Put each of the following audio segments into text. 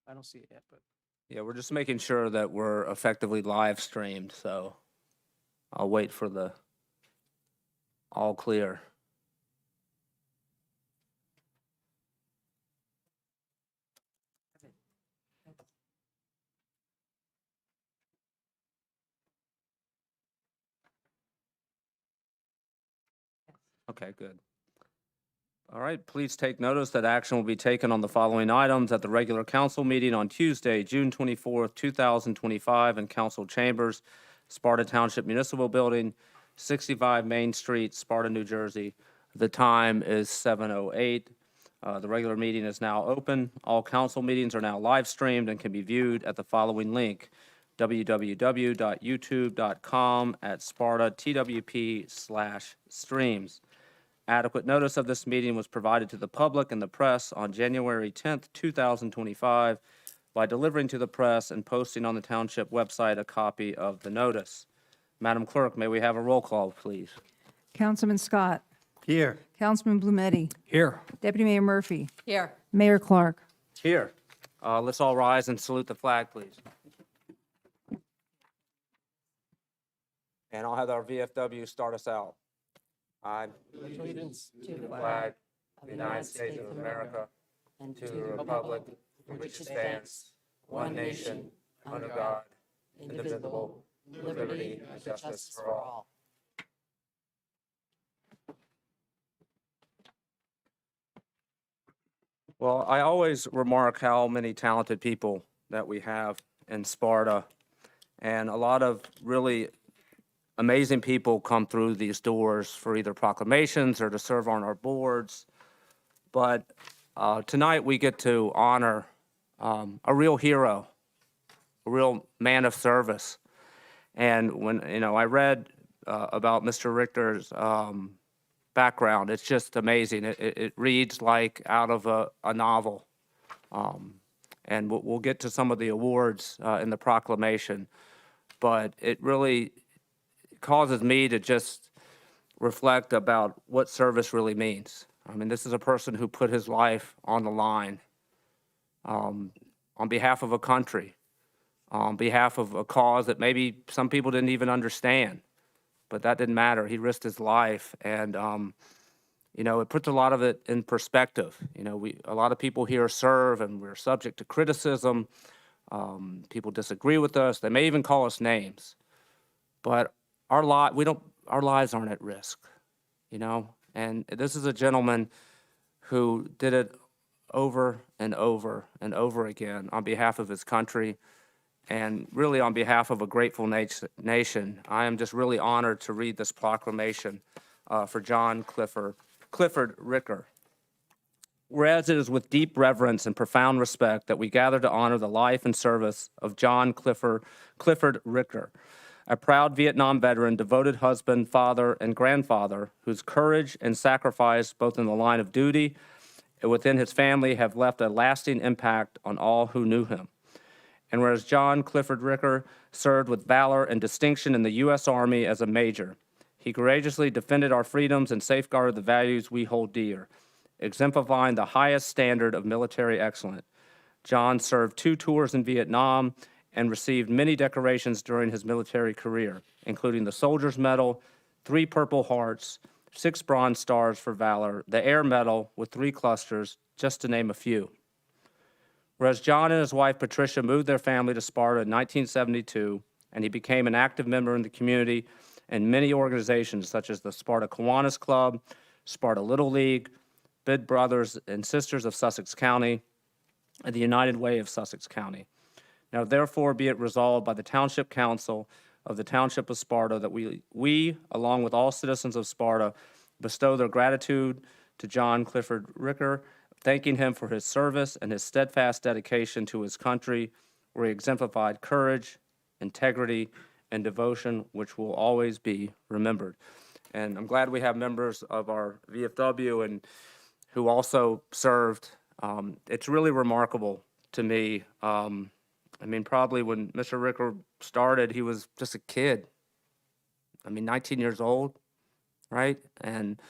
I don't see it yet, but Yeah, we're just making sure that we're effectively live streamed, so I'll wait for the all clear. Okay, good. All right, please take notice that action will be taken on the following items at the regular council meeting on Tuesday, June 24th, 2025, in council chambers, Sparta Township Municipal Building, 65 Main Street, Sparta, New Jersey. The time is 7:08. The regular meeting is now open. All council meetings are now live streamed and can be viewed at the following link, www.youtube.com/SpartaTWP/streams. Adequate notice of this meeting was provided to the public and the press on January 10th, 2025, by delivering to the press and posting on the township website a copy of the notice. Madam Clerk, may we have a roll call, please? Councilman Scott. here. Councilman Blumetti. Here. Deputy Mayor Murphy. Here. Mayor Clark. Here. Let's all rise and salute the flag, please. And I'll have our VFW start us out. I Allegiance to the flag of the United States of America and to the republic for which it stands, one nation, under God, indivisible, with liberty and justice for all. Well, I always remark how many talented people that we have in Sparta, and a lot of really amazing people come through these doors for either proclamations or to serve on our boards. But tonight we get to honor a real hero, a real man of service. And when I read about Mr. Richter's background, it's just amazing. It reads like out of a novel. And we'll get to some of the awards in the proclamation, but it really causes me to just reflect about what service really means. I mean, this is a person who put his life on the line on behalf of a country, on behalf of a cause that maybe some people didn't even understand, but that didn't matter. He risked his life, and it puts a lot of it in perspective. A lot of people here serve, and we're subject to criticism. People disagree with us. They may even call us names, but our lives aren't at risk, and this is a gentleman who did it over and over and over again on behalf of his country and really on behalf of a grateful nation. I am just really honored to read this proclamation for John Clifford Ricker. Whereas it is with deep reverence and profound respect that we gather to honor the life and service of John Clifford Ricker, a proud Vietnam veteran, devoted husband, father, and grandfather, whose courage and sacrifice, both in the line of duty and within his family, have left a lasting impact on all who knew him. And whereas John Clifford Ricker served with valor and distinction in the U.S. Army as a major, he courageously defended our freedoms and safeguarded the values we hold dear, exemplifying the highest standard of military excellence. John served 2 tours in Vietnam and received many decorations during his military career, including the Soldier's Medal, 3 Purple Hearts, 6 Bronze Stars for Valor, the Air Medal with 3 clusters, just to name a few. Whereas John and his wife Patricia moved their family to Sparta in 1972, and he became an active member in the community and many organizations such as the Sparta Kiwanis Club, Sparta Little League, Big Brothers and Sisters of Sussex County, and the United Way of Sussex County. Now, therefore, be it resolved by the Township Council of the Township of Sparta that we, along with all citizens of Sparta, bestow their gratitude to John Clifford Ricker, thanking him for his service and his steadfast dedication to his country, where he exemplified courage, integrity, and devotion, which will always be remembered. And I'm glad we have members of our VFW and who also served. It's really remarkable to me. Probably when Mr. Ricker started, he was just a kid. 19 years old, right? And,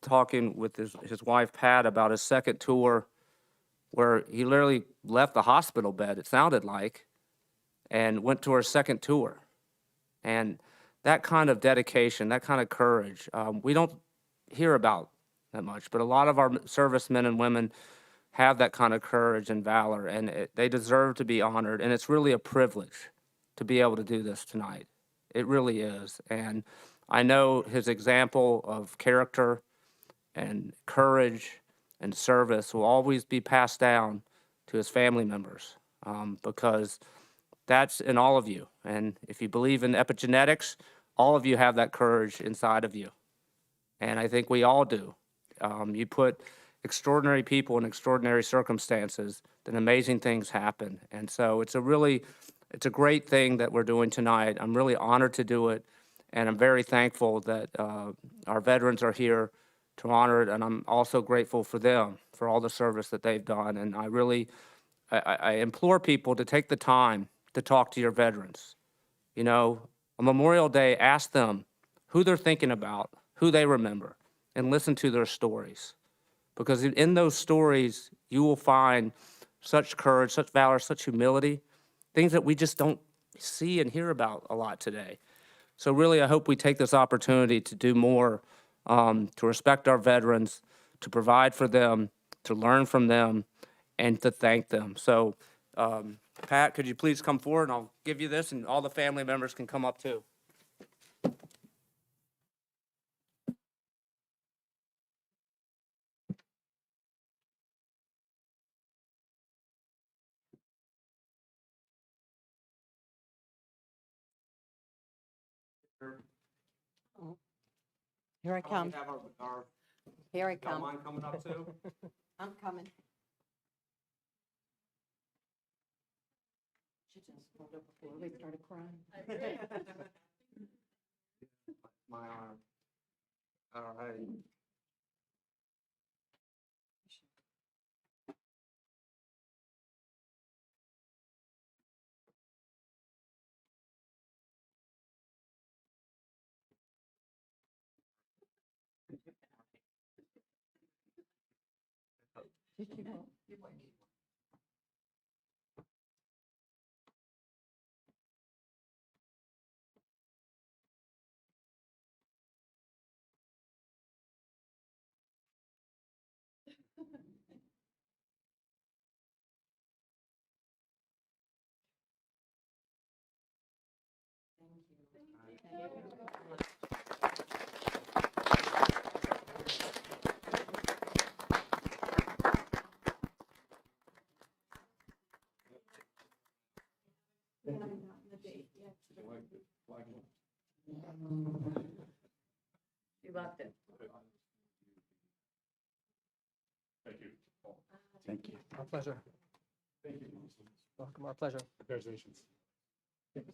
talking with his wife, Pat, about his second tour where he literally left the hospital bed, it sounded like, and went to her second tour. And that kind of dedication, that kind of courage, we don't hear about that much, but a lot of our servicemen and women have that kind of courage and valor, and they deserve to be honored. And it's really a privilege to be able to do this tonight. It really is. And I know his example of character and courage and service will always be passed down to his family members, because that's in all of you. And if you believe in epigenetics, all of you have that courage inside of you. And I think we all do. You put extraordinary people in extraordinary circumstances, then amazing things happen. And so it's a great thing that we're doing tonight. I'm really honored to do it. And I'm very thankful that our veterans are here to honor it. And I'm also grateful for them, for all the service that they've done. And I implore people to take the time to talk to your veterans. You know, on Memorial Day, ask them who they're thinking about, who they remember, and listen to their stories. Because in those stories, you will find such courage, such valor, such humility, things that we just don't see and hear about a lot today. So really, I hope we take this opportunity to do more, to respect our veterans, to provide for them, to learn from them, and to thank them. So, Pat, could you please come forward, and I'll give you this, and all the family members can come up too. Here I come. Here I come. Mind coming up too? I'm coming. She just pulled up before we started crying. My arm. All right. You loved it. Thank you. Our pleasure. Thank you. Welcome, our pleasure. Congratulations. Thank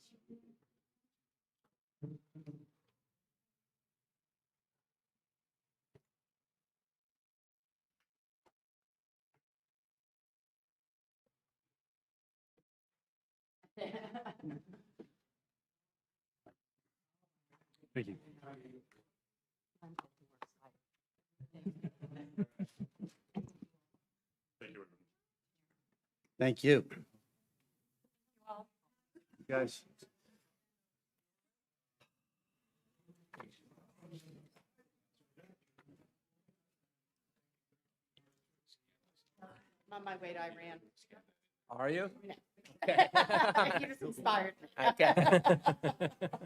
you. Thank you. Guys. I'm on my way to Iran. Are you? You just inspired me. Okay.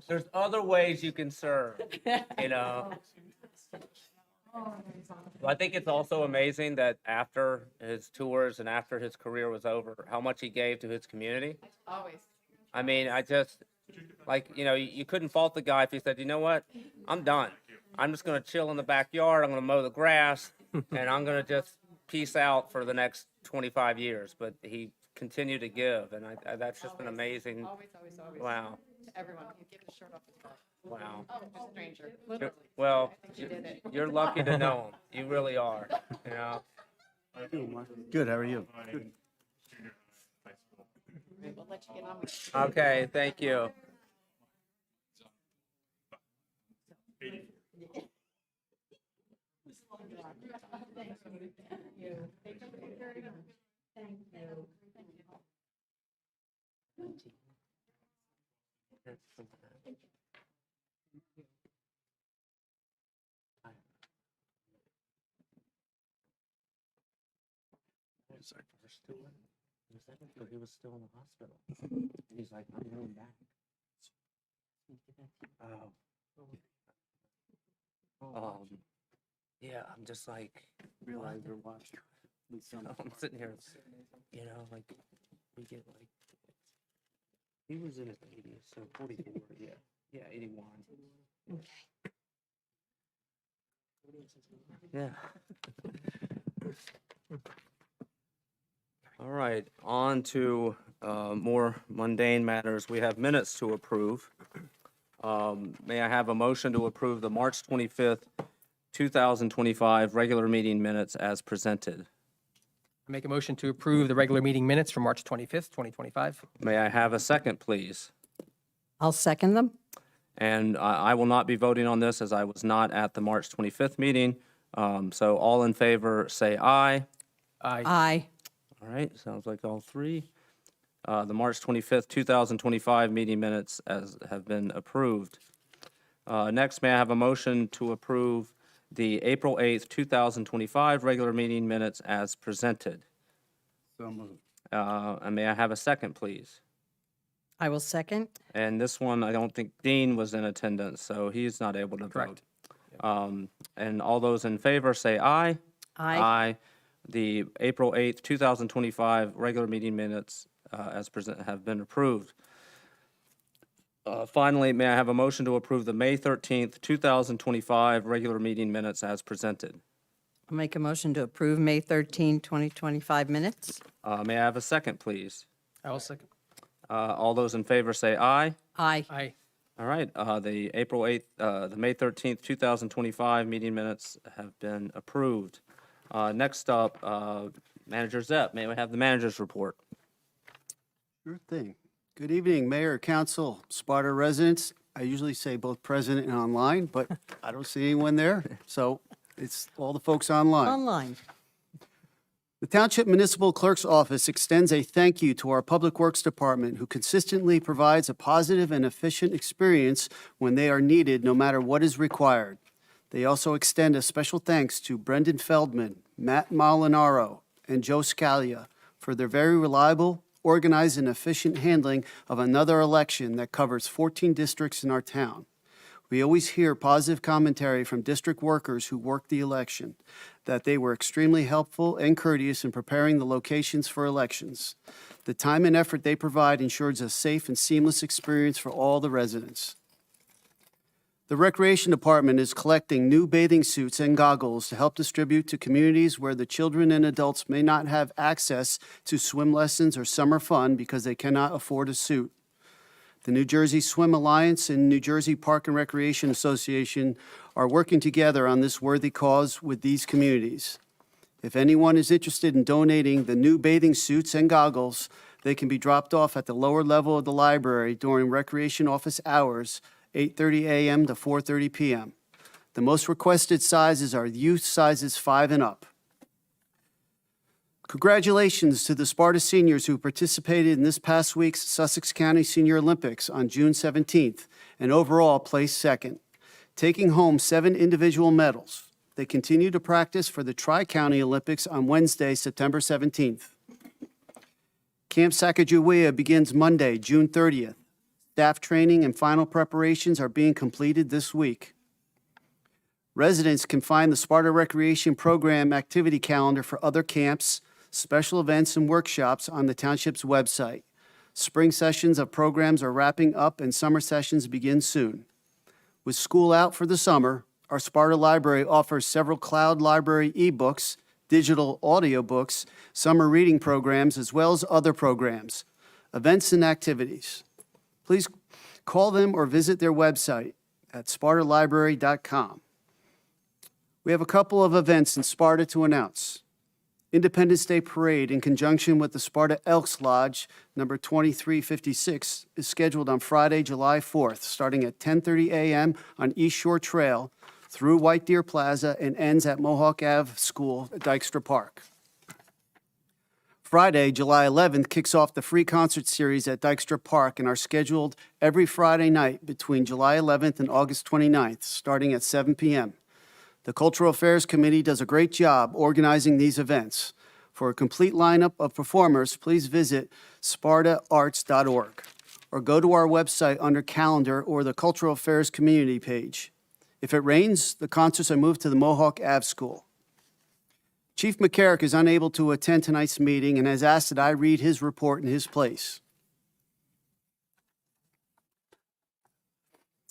There's other ways you can serve, you know. Well, I think it's also amazing that after his tours and after his career was over, how much he gave to his community. Always. I mean, I just, like, you know, you couldn't fault the guy if he said, you know what, I'm done. I'm just going to chill in the backyard. I'm going to mow the grass, and I'm going to just peace out for the next 25 years. But he continued to give, and that's just an amazing, Always, always, always. wow, To everyone. You give his shirt off his back. wow. Oh, a stranger. You're- Literally. Well, I think you did it. you're lucky to know him. You really are, you know. Good, how are you? We'll let you get on with it. Okay, thank you. He was still in the hospital. He's like, I'm going back. Yeah, I'm just like, Realize they're watching. I'm sitting here, like, we get like, he was in his 80s, so 44, yeah, 81. Yeah. All right, on to more mundane matters. We have minutes to approve. May I have a motion to approve the March 25th, 2025 regular meeting minutes as presented? I make a motion to approve the regular meeting minutes from March 25th, 2025. May I have a second, please? I'll second them. And I will not be voting on this as I was not at the March 25th meeting. So all in favor, say aye. Aye. Aye. All right, sounds like all three. The March 25th, 2025 meeting minutes have been approved. Next, may I have a motion to approve the April 8th, 2025 regular meeting minutes as presented? So moved. And may I have a second, please? I will second. And this one, I don't think Dean was in attendance, so he's not able to vote. Correct. And all those in favor say aye. Aye. The April 8th, 2025 regular meeting minutes as presented have been approved. Finally, may I have a motion to approve the May 13th, 2025 regular meeting minutes as presented? I'll make a motion to approve May 13, 2025 minutes. May I have a second, please? I will second. All those in favor say aye. Aye. Aye. All right, the April 8th, the May 13th, 2025 meeting minutes have been approved. Next up, Manager Zepp, may we have the manager's report? Sure thing. Good evening, Mayor, Council, Sparta residents. I usually say both present and online, but I don't see anyone there, so it's all the folks online. Online. The Township Municipal Clerk's Office extends a thank you to our Public Works Department, who consistently provides a positive and efficient experience when they are needed, no matter what is required. They also extend a special thanks to Brendan Feldman, Matt Molinaro, and Joe Scalia for their very reliable, organized, and efficient handling of another election that covers 14 districts in our town. We always hear positive commentary from district workers who worked the election, that they were extremely helpful and courteous in preparing the locations for elections. The time and effort they provide ensures a safe and seamless experience for all the residents. The Recreation Department is collecting new bathing suits and goggles to help distribute to communities where the children and adults may not have access to swim lessons or summer fun because they cannot afford a suit. The New Jersey Swim Alliance and New Jersey Park and Recreation Association are working together on this worthy cause with these communities. If anyone is interested in donating the new bathing suits and goggles, they can be dropped off at the lower level of the library during recreation office hours, 8:30 a.m. to 4:30 p.m. The most requested sizes are youth sizes 5 and up. Congratulations to the Sparta seniors who participated in this past week's Sussex County Senior Olympics on June 17th and overall placed second, taking home 7 individual medals. They continue to practice for the Tri-County Olympics on Wednesday, September 17th. Camp Sacagawea begins Monday, June 30th. Staff training and final preparations are being completed this week. Residents can find the Sparta Recreation Program activity calendar for other camps, special events, and workshops on the township's website. Spring sessions of programs are wrapping up and summer sessions begin soon. With school out for the summer, our Sparta Library offers several cloud library ebooks, digital audiobooks, summer reading programs, as well as other programs, events, and activities. Please call them or visit their website at spartalibrary.com. We have a couple of events in Sparta to announce. Independence Day Parade in conjunction with the Sparta Elks Lodge, number 2356, is scheduled on Friday, July 4th, starting at 10:30 a.m. on East Shore Trail through White Deer Plaza and ends at Mohawk Ave School at Dykstra Park. Friday, July 11th, kicks off the free concert series at Dykstra Park and are scheduled every Friday night between July 11th and August 29th, starting at 7 p.m. The Cultural Affairs Committee does a great job organizing these events. For a complete lineup of performers, please visit spartaarts.org or go to our website under Calendar or the Cultural Affairs Community page. If it rains, the concerts are moved to the Mohawk Ave School. Chief McCarrick is unable to attend tonight's meeting and has asked that I read his report in his place.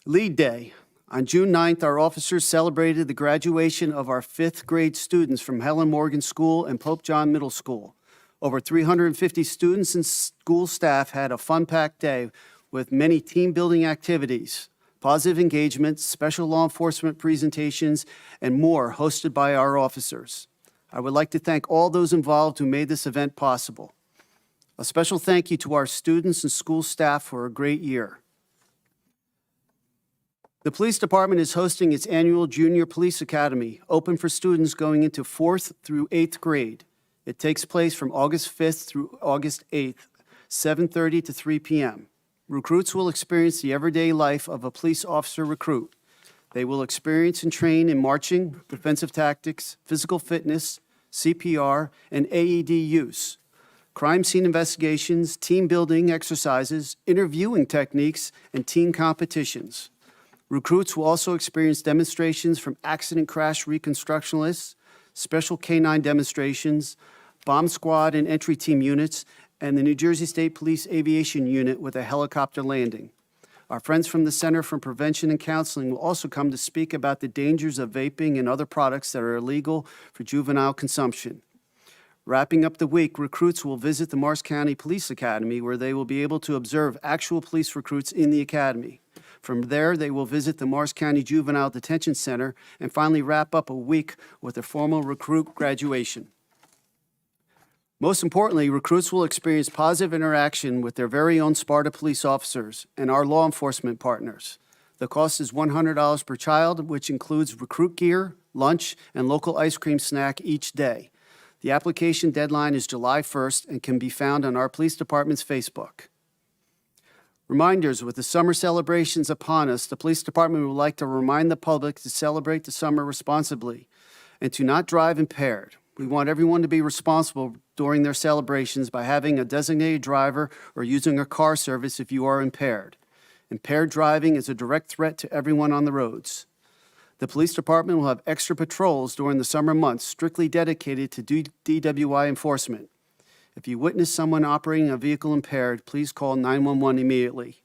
Lead Day. On June 9th, our officers celebrated the graduation of our fifth grade students from Helen Morgan School and Pope John Middle School. Over 350 students and school staff had a fun-packed day with many team-building activities, positive engagements, special law enforcement presentations, and more hosted by our officers. I would like to thank all those involved who made this event possible. A special thank you to our students and school staff for a great year. The Police Department is hosting its annual Junior Police Academy, open for students going into 4th through 8th grade. It takes place from August 5th through August 8th, 7:30 to 3 p.m. Recruits will experience the everyday life of a police officer recruit. They will experience and train in marching, defensive tactics, physical fitness, CPR, and AED use, crime scene investigations, team building exercises, interviewing techniques, and team competitions. Recruits will also experience demonstrations from accident crash reconstructionists, special K-9 demonstrations, bomb squad and entry team units, and the New Jersey State Police Aviation Unit with a helicopter landing. Our friends from the Center for Prevention and Counseling will also come to speak about the dangers of vaping and other products that are illegal for juvenile consumption. Wrapping up the week, recruits will visit the Morris County Police Academy, where they will be able to observe actual police recruits in the academy. From there, they will visit the Morris County Juvenile Detention Center and finally wrap up a week with a formal recruit graduation. Most importantly, recruits will experience positive interaction with their very own Sparta police officers and our law enforcement partners. The cost is $100 per child, which includes recruit gear, lunch, and local ice cream snack each day. The application deadline is July 1st and can be found on our police department's Facebook. Reminders: with the summer celebrations upon us, the police department would like to remind the public to celebrate the summer responsibly and to not drive impaired. We want everyone to be responsible during their celebrations by having a designated driver or using a car service if you are impaired. Impaired driving is a direct threat to everyone on the roads. The police department will have extra patrols during the summer months strictly dedicated to DWI enforcement. If you witness someone operating a vehicle impaired, please call 911 immediately.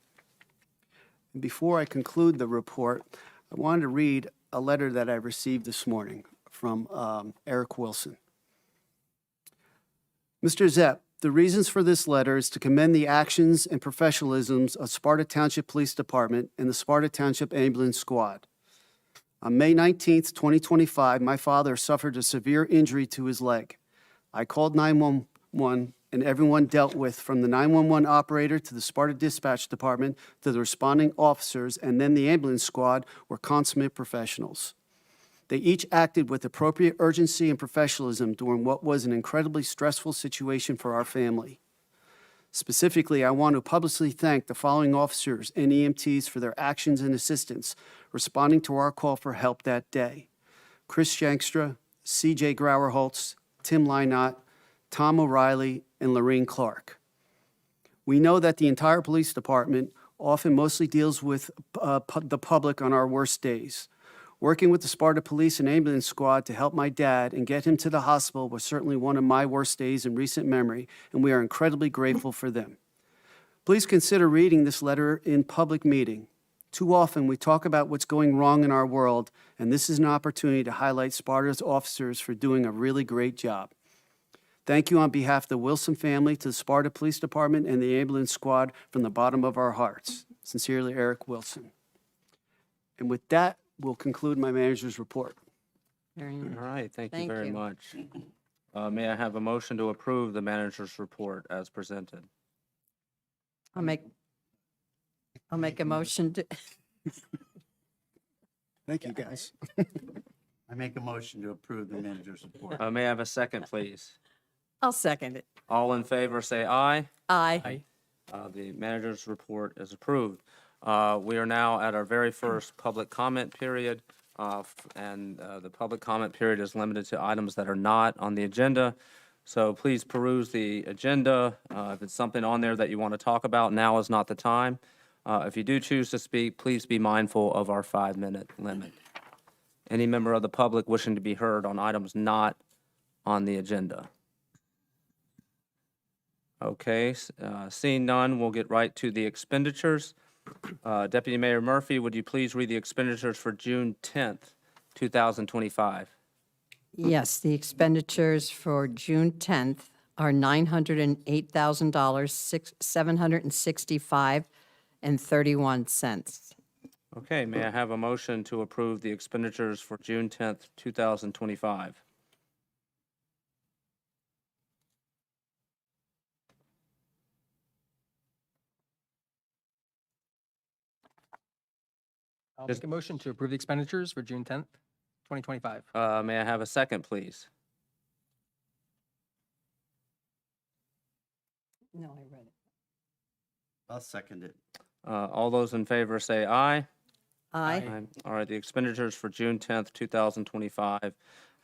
Before I conclude the report, I wanted to read a letter that I received this morning from Eric Wilson. Mr. Zepp, the reasons for this letter is to commend the actions and professionalisms of Sparta Township Police Department and the Sparta Township Ambulance Squad. On May 19th, 2025, my father suffered a severe injury to his leg. I called 911 and everyone dealt with, from the 911 operator to the Sparta Dispatch Department to the responding officers and then the ambulance squad, were consummate professionals. They each acted with appropriate urgency and professionalism during what was an incredibly stressful situation for our family. Specifically, I want to publicly thank the following officers and EMTs for their actions and assistance responding to our call for help that day: Chris Shankstra, C.J. Grauer-Holtz, Tim Lynott, Tom O'Reilly, and Lorraine Clark. We know that the entire police department often mostly deals with the public on our worst days. Working with the Sparta Police and Ambulance Squad to help my dad and get him to the hospital was certainly one of my worst days in recent memory, and we are incredibly grateful for them. Please consider reading this letter in public meeting. Too often, we talk about what's going wrong in our world, and this is an opportunity to highlight Sparta's officers for doing a really great job. Thank you on behalf of the Wilson family, to the Sparta Police Department and the Ambulance Squad from the bottom of our hearts. Sincerely, Eric Wilson. And with that, we'll conclude my manager's report. Very All nice. right, thank you Thank very you. much. May I have a motion to approve the manager's report as presented? I'll make a motion to, Thank you, guys. I make a motion to approve the manager's report. May I have a second, please? I'll second it. All in favor, say aye. Aye. The manager's report is approved. We are now at our very first public comment period, and the public comment period is limited to items that are not on the agenda. So please peruse the agenda. If it's something on there that you want to talk about, now is not the time. If you do choose to speak, please be mindful of our 5-minute limit. Any member of the public wishing to be heard on items not on the agenda? Okay, seeing none, we'll get right to the expenditures. Deputy Mayor Murphy, would you please read the expenditures for June 10th, 2025? Yes, the expenditures for June 10th are $908,000, $765.31. Okay, may I have a motion to approve the expenditures for June 10th, 2025? I'll Just- make a motion to approve the expenditures for June 10th, 2025. May I have a second, please? No, I read it. I'll second it. All those in favor say aye. Aye. All right, the expenditures for June 10th, 2025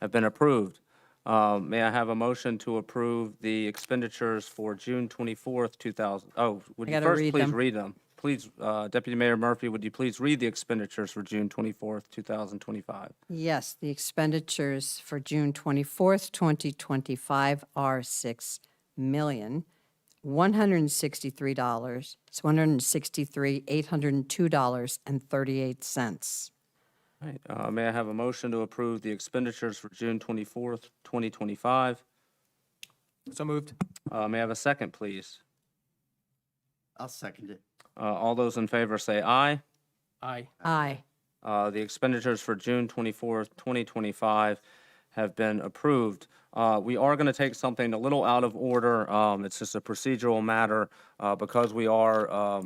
have been approved. May I have a motion to approve the expenditures for June 24th, 2000? Oh, would I you gotta first read please them. read them? Please, Deputy Mayor Murphy, would you please read the expenditures for June 24th, 2025? Yes, the expenditures for June 24th, 2025 are $6,163,802.38. All right, may I have a motion to approve the expenditures for June 24th, 2025? So moved. May I have a second, please? I'll second it. All those in favor say aye. Aye. Aye. The expenditures for June 24th, 2025 have been approved. We are going to take something a little out of order. It's just a procedural matter because we are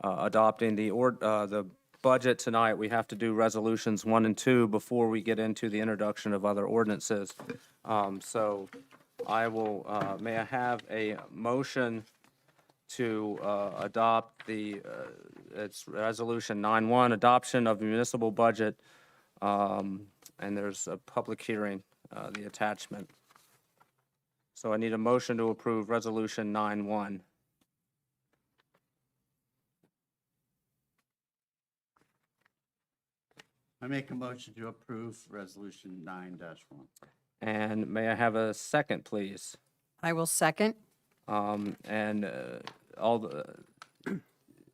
adopting the budget tonight. We have to do resolutions 1 and 2 before we get into the introduction of other ordinances. So I will, may I have a motion to adopt it's Resolution 9-1, adoption of the municipal budget, and there's a public hearing, the attachment. So I need a motion to approve Resolution 9-1. I make a motion to approve Resolution 9-1. And may I have a second, please? I will second. And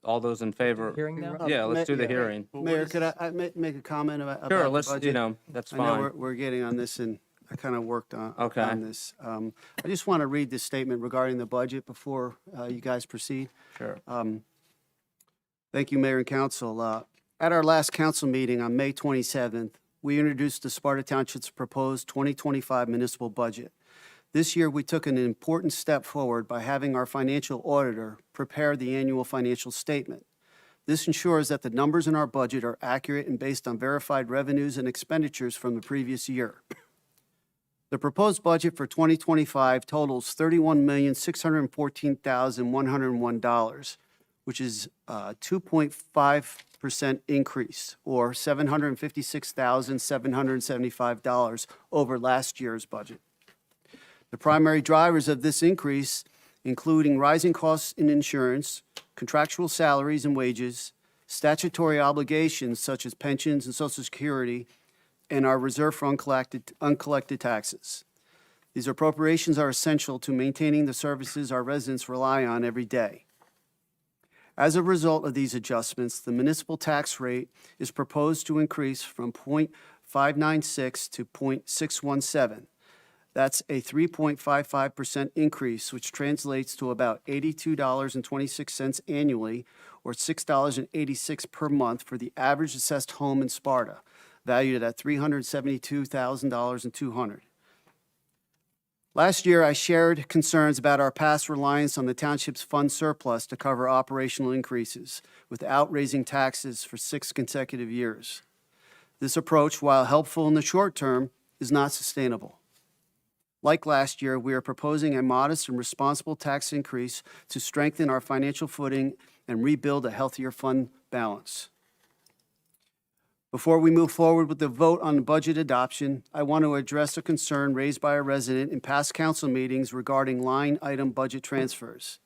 all those in favor? Hearing now? Yeah, let's do the Yeah. hearing. Mayor, could I make a comment about Sure, the let's, budget? that's I know fine. we're getting on this, and I kind of worked Okay. on this. I just want to read this statement regarding the budget before you guys proceed. Sure. Thank you, Mayor and Council. At our last council meeting on May 27th, we introduced the Sparta Township's proposed 2025 municipal budget. This year, we took an important step forward by having our financial auditor prepare the annual financial statement. This ensures that the numbers in our budget are accurate and based on verified revenues and expenditures from the previous year. The proposed budget for 2025 totals $31,614,101, which is a 2.5% increase, or $756,775 over last year's budget. The primary drivers of this increase, including rising costs in insurance, contractual salaries and wages, statutory obligations such as pensions and Social Security, and our reserve for uncollected taxes. These appropriations are essential to maintaining the services our residents rely on every day. As a result of these adjustments, the municipal tax rate is proposed to increase from .596 to .617. That's a 3.55% increase, which translates to about $82.26 annually, or $6.86 per month for the average assessed home in Sparta, valued at $372,200. Last year, I shared concerns about our past reliance on the township's fund surplus to cover operational increases without raising taxes for 6 consecutive years. This approach, while helpful in the short term, is not sustainable. Like last year, we are proposing a modest and responsible tax increase to strengthen our financial footing and rebuild a healthier fund balance. Before we move forward with the vote on the budget adoption, I want to address a concern raised by a resident in past council meetings regarding line item budget transfers.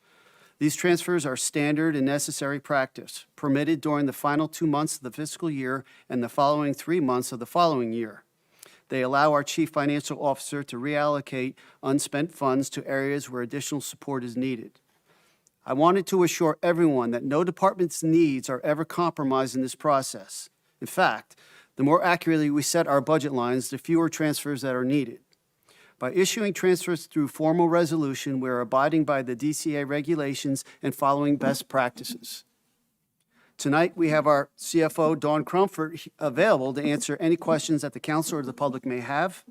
These transfers are standard and necessary practice, permitted during the final 2 months of the fiscal year and the following 3 months of the following year. They allow our chief financial officer to reallocate unspent funds to areas where additional support is needed. I wanted to assure everyone that no department's needs are ever compromised in this process. In fact, the more accurately we set our budget lines, the fewer transfers that are needed. By issuing transfers through formal resolution, we are abiding by the DCA regulations and following best practices. Tonight, we have our CFO, Dawn Crumford, available to answer any questions that the council or the public may have.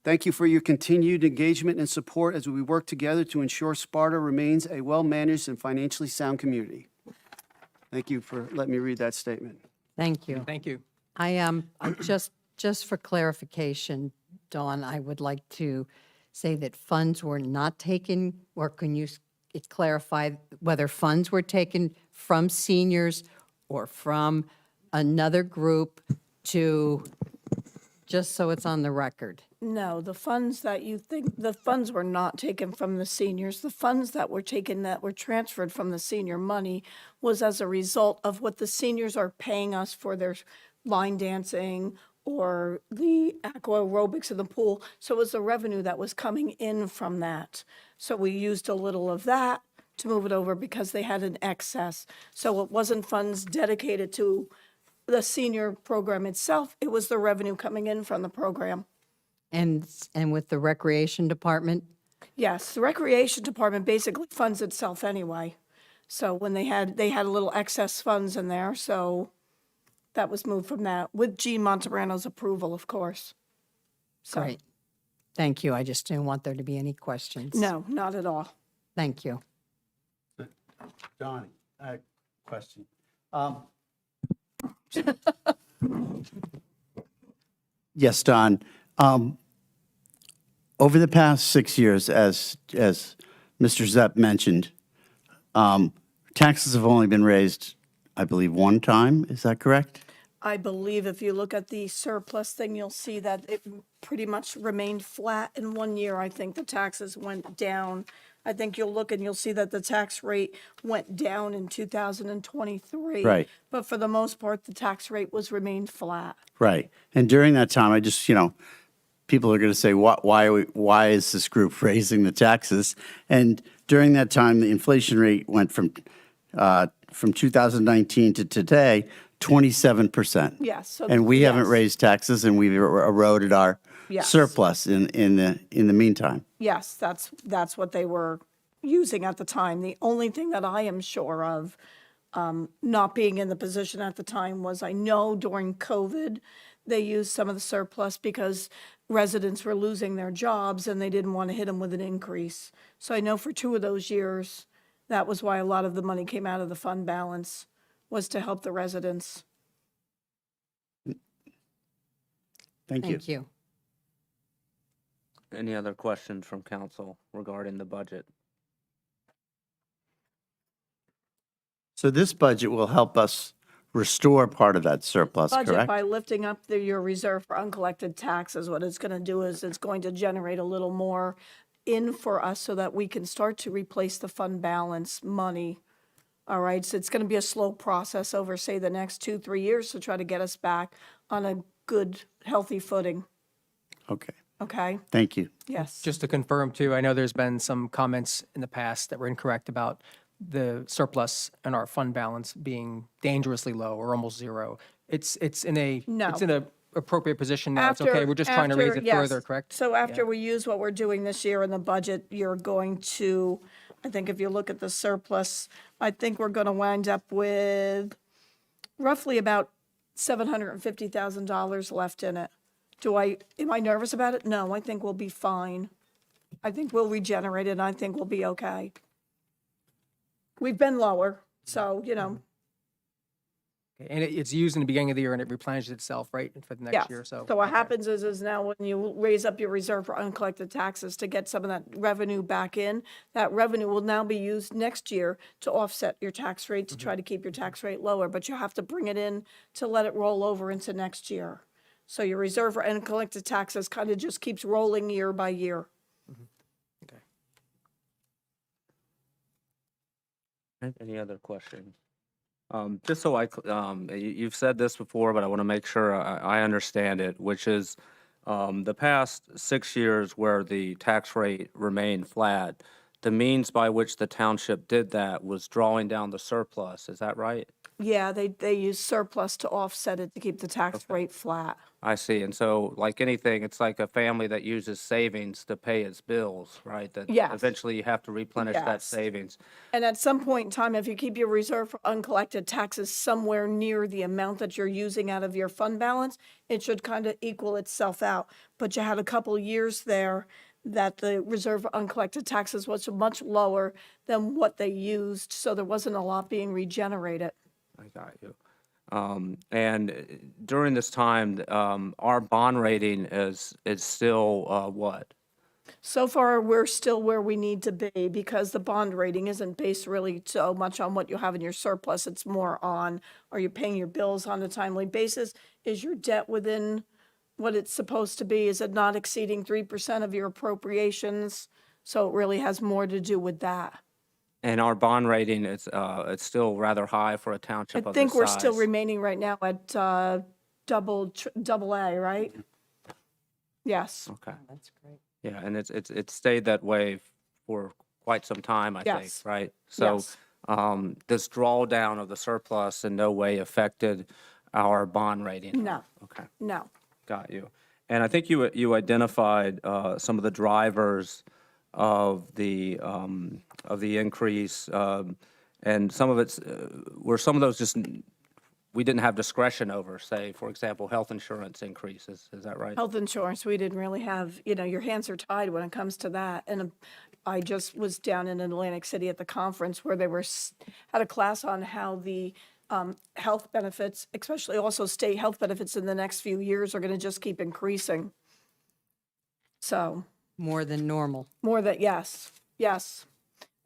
Thank you for your continued engagement and support as we work together to ensure Sparta remains a well-managed and financially sound community. Thank you for letting me read that statement. Thank you. Thank you. I just for clarification, Dawn, I would like to say that funds were not taken, or can you clarify whether funds were taken from seniors or from another group to, just so it's on the record? No, the funds that you think, the funds were not taken from the seniors. The funds that were taken, that were transferred from the senior money was as a result of what the seniors are paying us for their line dancing or the aqua aerobics in the pool. So it was the revenue that was coming in from that. So we used a little of that to move it over because they had an excess. So it wasn't funds dedicated to the senior program itself. It was the revenue coming in from the program. And with the recreation department? Yes, the recreation department basically funds itself anyway. So when they had a little excess funds in there, so that was moved from that, with Gene Montebrano's approval, of course. So, Great. Thank you. I just didn't want there to be any questions. no, not at all. Thank you. Donnie, question. Yes, Don. Over the past 6 years, as Mr. Zepp mentioned, taxes have only been raised, I believe, one time. Is that correct? I believe if you look at the surplus thing, you'll see that it pretty much remained flat in 1 year. I think the taxes went down. I think you'll look and you'll see that the tax rate went down in 2023. Right. But for the most part, the tax rate remained flat. Right. And during that time, I just, people are going to say, why is this group raising the taxes? And during that time, the inflation rate went from 2019 to today, 27%. Yes. So And we haven't yes. raised taxes, and we've eroded our Yes. surplus in the meantime. Yes, that's what they were using at the time. The only thing that I am sure of, not being in the position at the time, was I know during COVID, they used some of the surplus because residents were losing their jobs and they didn't want to hit them with an increase. So I know for 2 of those years, that was why a lot of the money came out of the fund balance, was to help the residents. Thank you. Thank you. Any other questions from council regarding the budget? So this budget will help us restore part of that surplus, Budget correct? by lifting up your reserve for uncollected taxes, what it's going to do is it's going to generate a little more in for us so that we can start to replace the fund balance money. All right, so it's going to be a slow process over, say, the next 2-3 years to try to get us back on a good, healthy footing. Okay, Okay? thank you. Yes. Just to confirm too, I know there's been some comments in the past that were incorrect about the surplus and our fund balance being dangerously low or almost zero. It's in a No. it's in a appropriate position now. It's okay. We're just trying to raise it yes. further, correct? So after we use what we're doing this year in the budget, you're going to, I think if you look at the surplus, I think we're going to wind up with roughly about $750,000 left in it. Am I nervous about it? No, I think we'll be fine. I think we'll regenerate it and I think we'll be okay. We've been lower, so, And it's used in the beginning of the year and it replenishes itself, right, for the Yes. next year, so. So what happens is now when you raise up your reserve for uncollected taxes to get some of that revenue back in, that revenue will now be used next year to offset your tax rate, to try to keep your tax rate lower, but you have to bring it in to let it roll over into next year. So your reserve for uncollected taxes kind of just keeps rolling year by year. Any other questions? Just so you've said this before, but I want to make sure I understand it, which is the past 6 years where the tax rate remained flat, the means by which the township did that was drawing down the surplus. Is that right? Yeah, they use surplus to offset it to keep the tax rate flat. I see. And so, like anything, it's like a family that uses savings to pay its bills, right? That Yes. eventually you have to replenish that Yes. savings. And at some point in time, if you keep your reserve for uncollected taxes somewhere near the amount that you're using out of your fund balance, it should kind of equal itself out. But you had a couple years there that the reserve for uncollected taxes was much lower than what they used, so there wasn't a lot being regenerated. I got you. And during this time, our bond rating is still what? So far, we're still where we need to be because the bond rating isn't based really so much on what you have in your surplus. It's more on, are you paying your bills on a timely basis? Is your debt within what it's supposed to be? Is it not exceeding 3% of your appropriations? So it really has more to do with that. And our bond rating is it's still rather high for a I township of this think we're still size. remaining right now at double A, right? Yes, Okay. That's great. Yeah, and it's stayed that way for quite some time, I think, Yes. right? So Yes. this drawdown of the surplus in no way affected our bond rating? No. Okay. no. Got you. And I think you identified some of the drivers of the increase, and some of it's were some of those just we didn't have discretion over. Say, for example, health insurance increases. Is that right? Health insurance, we didn't really have, your hands are tied when it comes to that. And I just was down in Atlantic City at the conference where they had a class on how the health benefits, especially also state health benefits in the next few years are going to just keep increasing. So More than normal. more that, yes.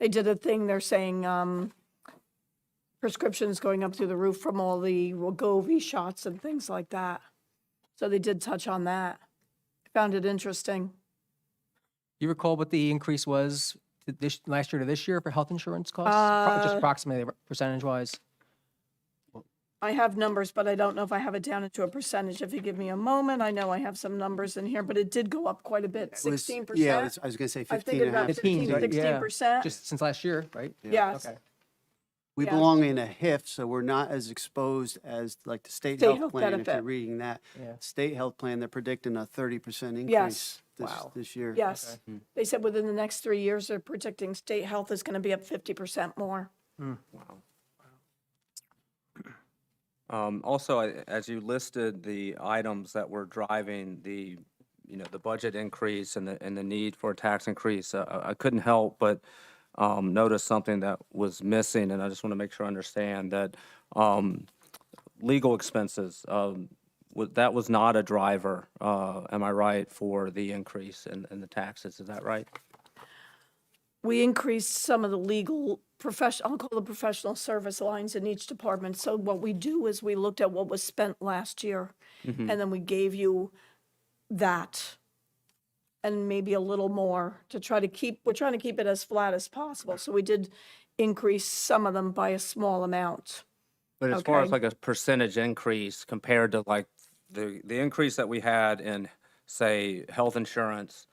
They did a thing, they're saying prescriptions going up through the roof from all the Wegovy shots and things like that. So they did touch on that. Found it interesting. You recall what the increase was last year to this year for health insurance costs? Just approximately percentage-wise? I have numbers, but I don't know if I have it down into a percentage. If you give me a moment, I know I have some numbers in here, but it did go up quite a bit, It was- 16%. Yeah, I was going to say I 15 think and a half. about 15, right? 16%. Just since last year, right? Yes. Okay. We Yes. belong in a HIF, so we're not as exposed as like the state State health health plan. If you're benefit. reading that, Yeah. state health plan, they're predicting a 30% increase Yes. this year. Yes. They said within the next 3 years, they're predicting state health is going to be up 50% more. Also, as you listed the items that were driving the budget increase and the need for a tax increase, I couldn't help but notice something that was missing, and I just want to make sure I understand that legal expenses, that was not a driver, am I right, for the increase in the taxes? Is that right? We increased some of the legal I'll call the professional service lines in each department. So what we do is we looked at what was spent last year, and then we gave you that and maybe a little more to we're trying to keep it as flat as possible. So we did increase some of them by a small amount. But as far as Okay. like a percentage increase compared to like the increase that we had in, say, health insurance,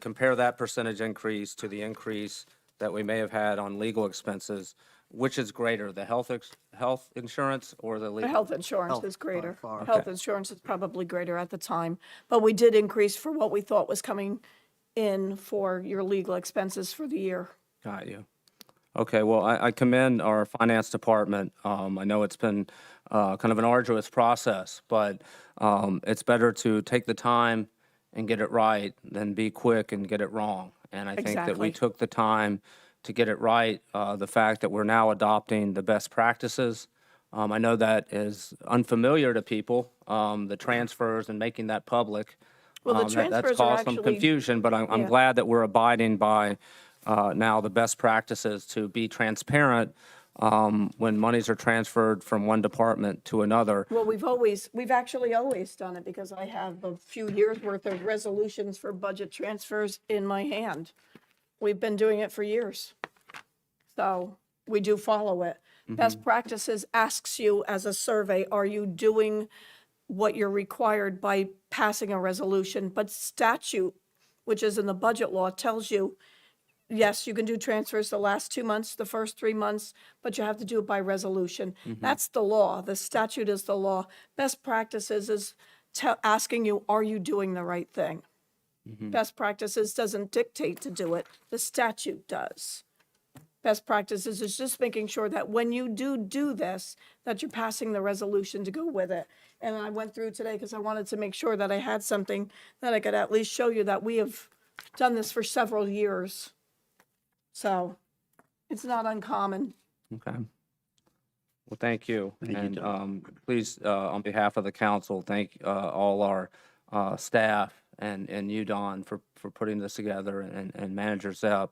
compare that percentage increase to the increase that we may have had on legal expenses, which is greater, the health insurance or the The legal? health insurance Health is greater. by far. Health insurance is probably greater at the time, but we did increase for what we thought was coming in for your legal expenses for the year. Got you. Okay, well, I commend our finance department. I know it's been kind of an arduous process, but it's better to take the time and get it right than be quick and get it wrong. And I think that we Exactly. took the time to get it right. The fact that we're now adopting the best practices I know that is unfamiliar to people, the transfers and making that public. Well, the That's transfers are caused some actually- confusion, but I'm Yeah. glad that we're abiding by now the best practices to be transparent when monies are transferred from one department to another. Well, we've actually always done it because I have a few years' worth of resolutions for budget transfers in my hand. We've been doing it for years. So we do follow it. Best practices asks you as a survey, are you doing what you're required by passing a resolution? But statute, which is in the budget law, tells you, yes, you can do transfers the last 2 months, the first 3 months, but you have to do it by resolution. That's the law. The statute is the law. Best practices is asking you, are you doing the right thing? Best practices doesn't dictate to do it. The statute does. Best practices is just making sure that when you do this, that you're passing the resolution to go with it. And I went through today because I wanted to make sure that I had something that I could at least show you that we have done this for several years. So it's not uncommon. Okay. Well, thank you. Thank you, And Don. please, on behalf of the council, thank all our staff and you, Don, for putting this together, and Manager Zepp.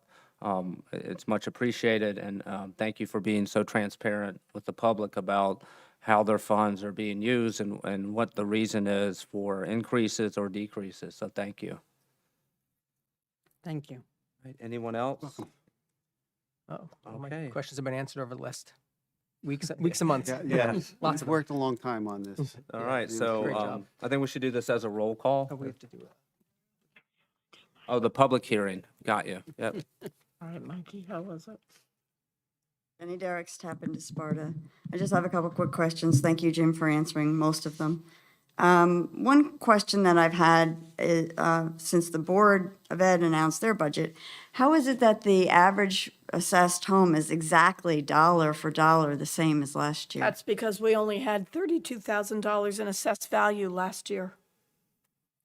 It's much appreciated, and thank you for being so transparent with the public about how their funds are being used and what the reason is for increases or decreases. So thank you. Thank you. Right, anyone else? Oh, all my Okay. questions have been answered over the last weeks and months. Yeah, Lots we've of them. worked a long time on this. All right, Great so job. I think we should do this as a roll call. Oh, we have to do it. Oh, the public hearing. Got you. Yep. All right, Mikey, how was it? Jenny Derrick's Tap into Sparta. I just have a couple quick questions. Thank you, Jim, for answering most of them. One question that I've had is, since the Board of Ed announced their budget, how is it that the average assessed home is exactly dollar for dollar the same as last year? That's because we only had $32,000 in assessed value last year.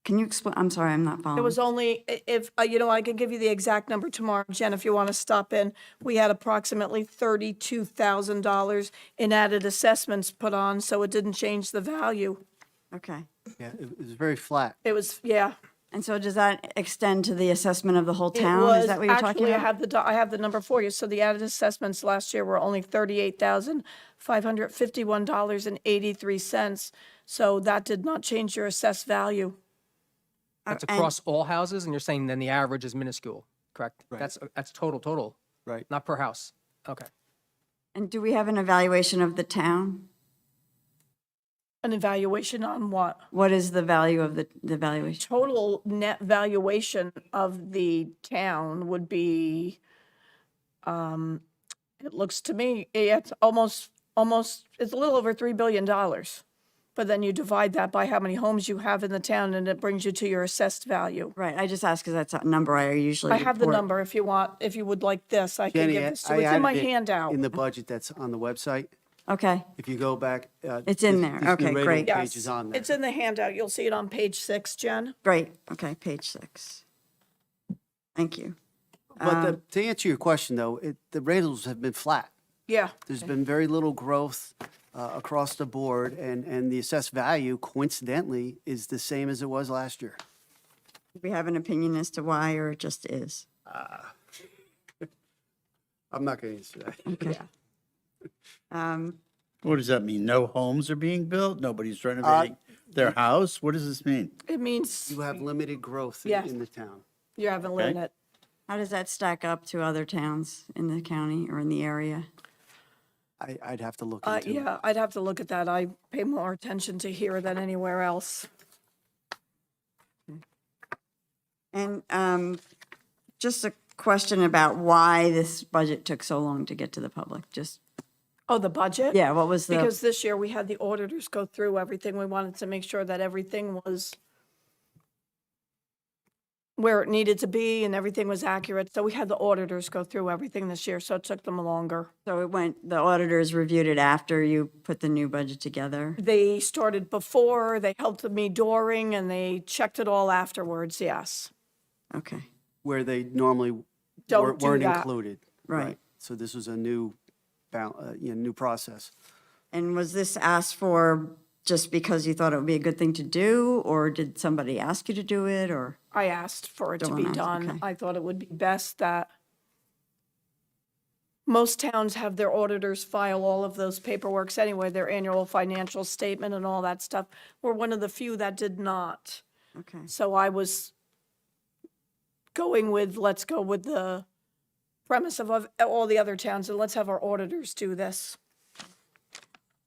Can you explain? I'm sorry, I'm not following. It was only, if, I could give you the exact number tomorrow, Jen, if you want to stop in. We had approximately $32,000 in added assessments put on, so it didn't change the value. Okay. Yeah, it was very flat. It was, yeah. And so does that extend to the assessment of the whole It town? was Is that what you're talking actually, about? I have the number for you. So the added assessments last year were only $38,551.83. So that did not change your assessed value. That's and- across all houses, and you're saying then the average is minuscule, correct? Right. That's total, Right. not per house. Okay. And do we have an evaluation of the town? An evaluation on what? What is the value of the valuation? Total net valuation of the town would be, it looks to me, it's almost, it's a little over $3 billion. But then you divide that by how many homes you have in the town, and it brings you to your assessed value. Right, I just asked because that's a number I usually I have the report. number if you want, if you would like this, I can Jenny, give this to I you. It's in my added it handout. in the budget that's on the website. Okay, If you go back. It's in this- there. this new Okay, radio great. Page Yes, is on there. it's in the handout. You'll see it on page 6, Jen. great, okay, page 6. Thank you. But to answer your question, though, the rentals have been flat. Yeah. There's been very little growth across the board, and the assessed value coincidentally is the same as it was last year. Do we have an opinion as to why, or it just is? I'm not going to answer that. Okay. What does that mean? No homes are being built? Nobody's renovating their house? What does this mean? It means You have limited growth Yes. in the town. you haven't lived it. How does that stack up to other towns in the county or in the area? I'd have to look into it. Yeah, I'd have to look at that. I pay more attention to here than anywhere else. And just a question about why this budget took so long to get to the public, just, Oh, the budget? yeah, what was the? Because this year we had the auditors go through everything. We wanted to make sure that everything was where it needed to be and everything was accurate. So we had the auditors go through everything this year, so it took them longer. So it went, the auditors reviewed it after you put the new budget together? They started before, they helped me during, and they checked it all afterwards, yes. Okay, Where they normally Don't weren't do that. included. Right. So this was a new, new process. And was this asked for just because you thought it would be a good thing to do, or did somebody ask you to do it, or? I asked for it to be Dawn asked, done. okay. I thought it would be best that most towns have their auditors file all of those paperworks anyway, their annual financial statement and all that stuff. We're one of the few that did not. Okay. So I was going with, let's go with the premise of all the other towns, and let's have our auditors do this.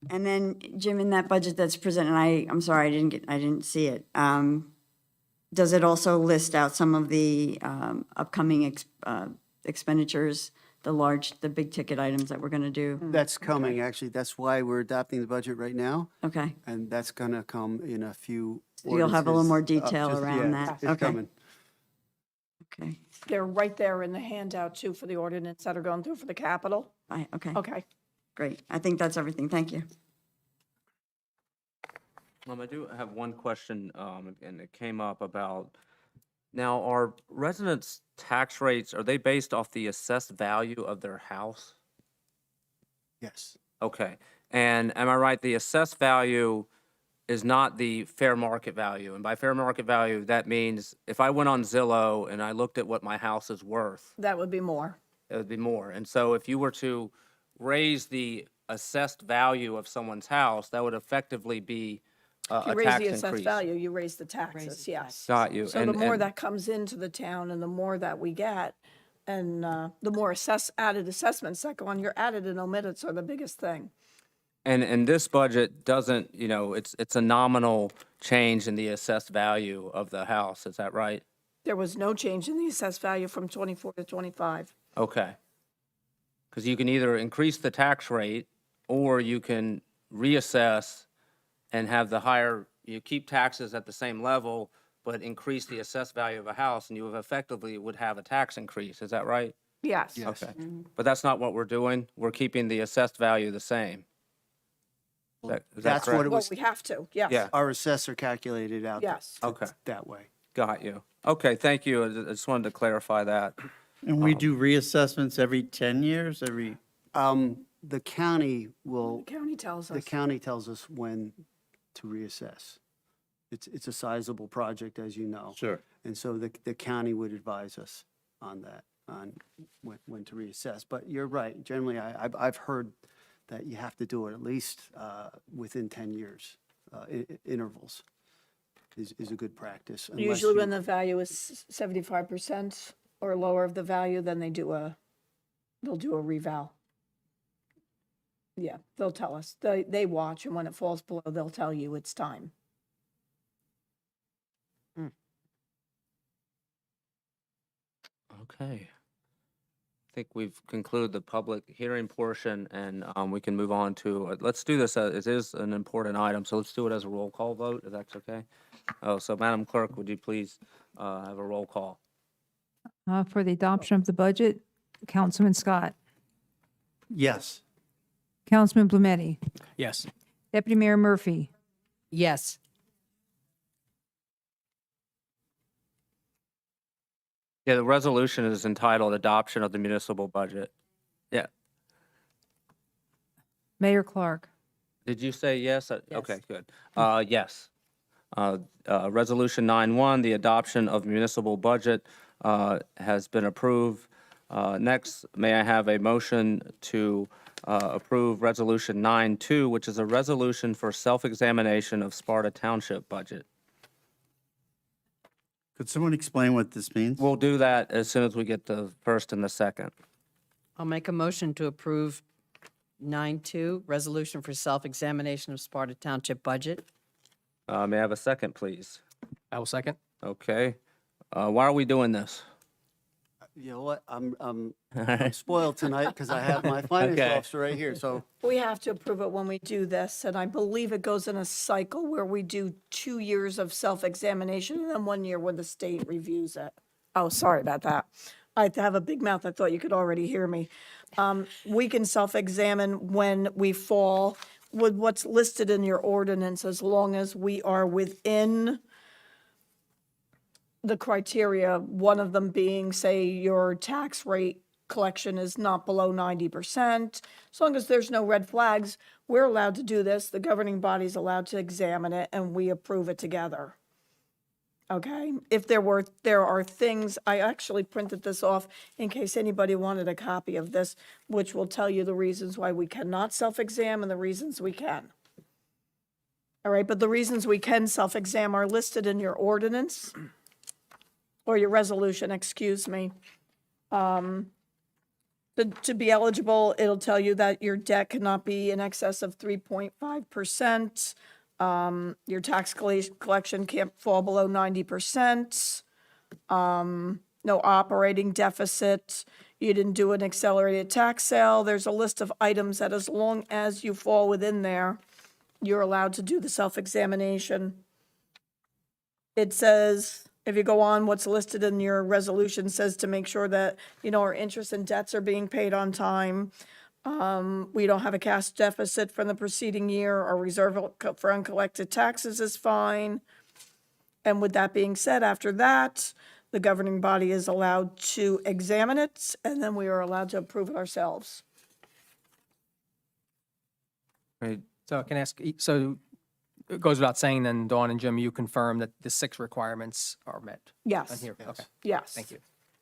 And then, Jim, in that budget that's presented, I'm sorry, I didn't see it. Does it also list out some of the upcoming expenditures, the big ticket items that we're going to do? That's coming, actually. That's why we're adopting the budget right now, Okay, and that's going to come in a few you'll have a little more ordinances, detail just- around yeah, that. it's Okay. coming. okay, They're right there in the handout too for the ordinance that are going through for the capital. okay, Okay. great. I think that's everything. Thank you. I do have one question, and it came up about, now, are residents' tax rates, are they based off the assessed value of their house? Yes. Okay, and am I right, the assessed value is not the fair market value? And by fair market value, that means if I went on Zillow and I looked at what my house is worth, That would be more. it would be more. And so if you were to raise the assessed value of someone's house, that would effectively be If you a raise tax the assessed increase. value, you raise the taxes, yes. Got you. So the And- more and- that comes into the town and the more that we get, and the more added assessments that go on, your added and omitted are the biggest thing. And this budget doesn't, it's a nominal change in the assessed value of the house, is that right? There was no change in the assessed value from 24 to 25. Okay. Because you can either increase the tax rate, or you can reassess and have you keep taxes at the same level, but increase the assessed value of a house, and you effectively would have a tax increase, is that right? Yes. Okay. But that's not what we're doing, we're keeping the assessed value the same. Is that That's what correct? it Well, was. we have to, yes. Yeah. Our assessor calculated out Yes. Okay, that way. got you. Okay, thank you, I just wanted to clarify that. And we do reassessments every 10 years, every, The county will, The county tells the us. county tells us when to reassess. It's a sizable project, as you know. Sure. And so the county would advise us on that, on when to reassess. But you're right, generally, I've heard that you have to do it at least within 10 years, intervals is a good practice. unless Usually you- when the value is 75% or lower of the value, then they'll do a reval. Yeah, they'll tell us. They watch, and when it falls below, they'll tell you it's time. Okay. I think we've concluded the public hearing portion, and we can move on to, let's do this, it is an important item, so let's do it as a roll call vote, if that's okay? Oh, so Madam Clerk, would you please have a roll call? For the adoption of the budget, Councilman Scott, Yes. Councilman Blumetti, Yes. Deputy Mayor Murphy, Yes. Yeah, the resolution is entitled Adoption of the Municipal Budget. Yeah, Mayor Clark. did you say yes? Yes. Okay, good. Yes. Resolution 9-1, the adoption of municipal budget has been approved. Next, may I have a motion to approve Resolution 9-2, which is a resolution for self-examination of Sparta Township budget. could someone explain what this means? We'll do that as soon as we get the first and the second. I'll make a motion to approve 9-2, resolution for self-examination of Sparta Township budget. May I have a second, please? I will second. Okay. Why are we doing this? You know what, I'm spoiled tonight because I have my finance Okay. officer right here, so. We have to approve it when we do this, and I believe it goes in a cycle where we do 2 years of self-examination and then 1 year when the state reviews it. Oh, sorry about that. I have a big mouth. I thought you could already hear me. We can self-examine when we fall with what's listed in your ordinance, as long as we are within the criteria, one of them being, say, your tax rate collection is not below 90%. As long as there's no red flags, we're allowed to do this. The governing body's allowed to examine it and we approve it together. Okay? If there are things, I actually printed this off in case anybody wanted a copy of this, which will tell you the reasons why we cannot self-exam and the reasons we can. All right, but the reasons we can self-exam are listed in your ordinance, or your resolution, excuse me. To be eligible, it'll tell you that your debt cannot be in excess of 3.5%. Your tax collection can't fall below 90%. No operating deficit. You didn't do an accelerated tax sale. There's a list of items that as long as you fall within there, you're allowed to do the self-examination. It says, if you go on, what's listed in your resolution says to make sure that, our interest and debts are being paid on time. We don't have a cash deficit from the preceding year. Our reserve for uncollected taxes is fine. And with that being said, after that, the governing body is allowed to examine it, and then we are allowed to approve it ourselves. Right. So I can ask, so it goes without saying then, Dawn and Jim, you confirm that the 6 requirements are met? On Yes, here, okay, yes. thank you.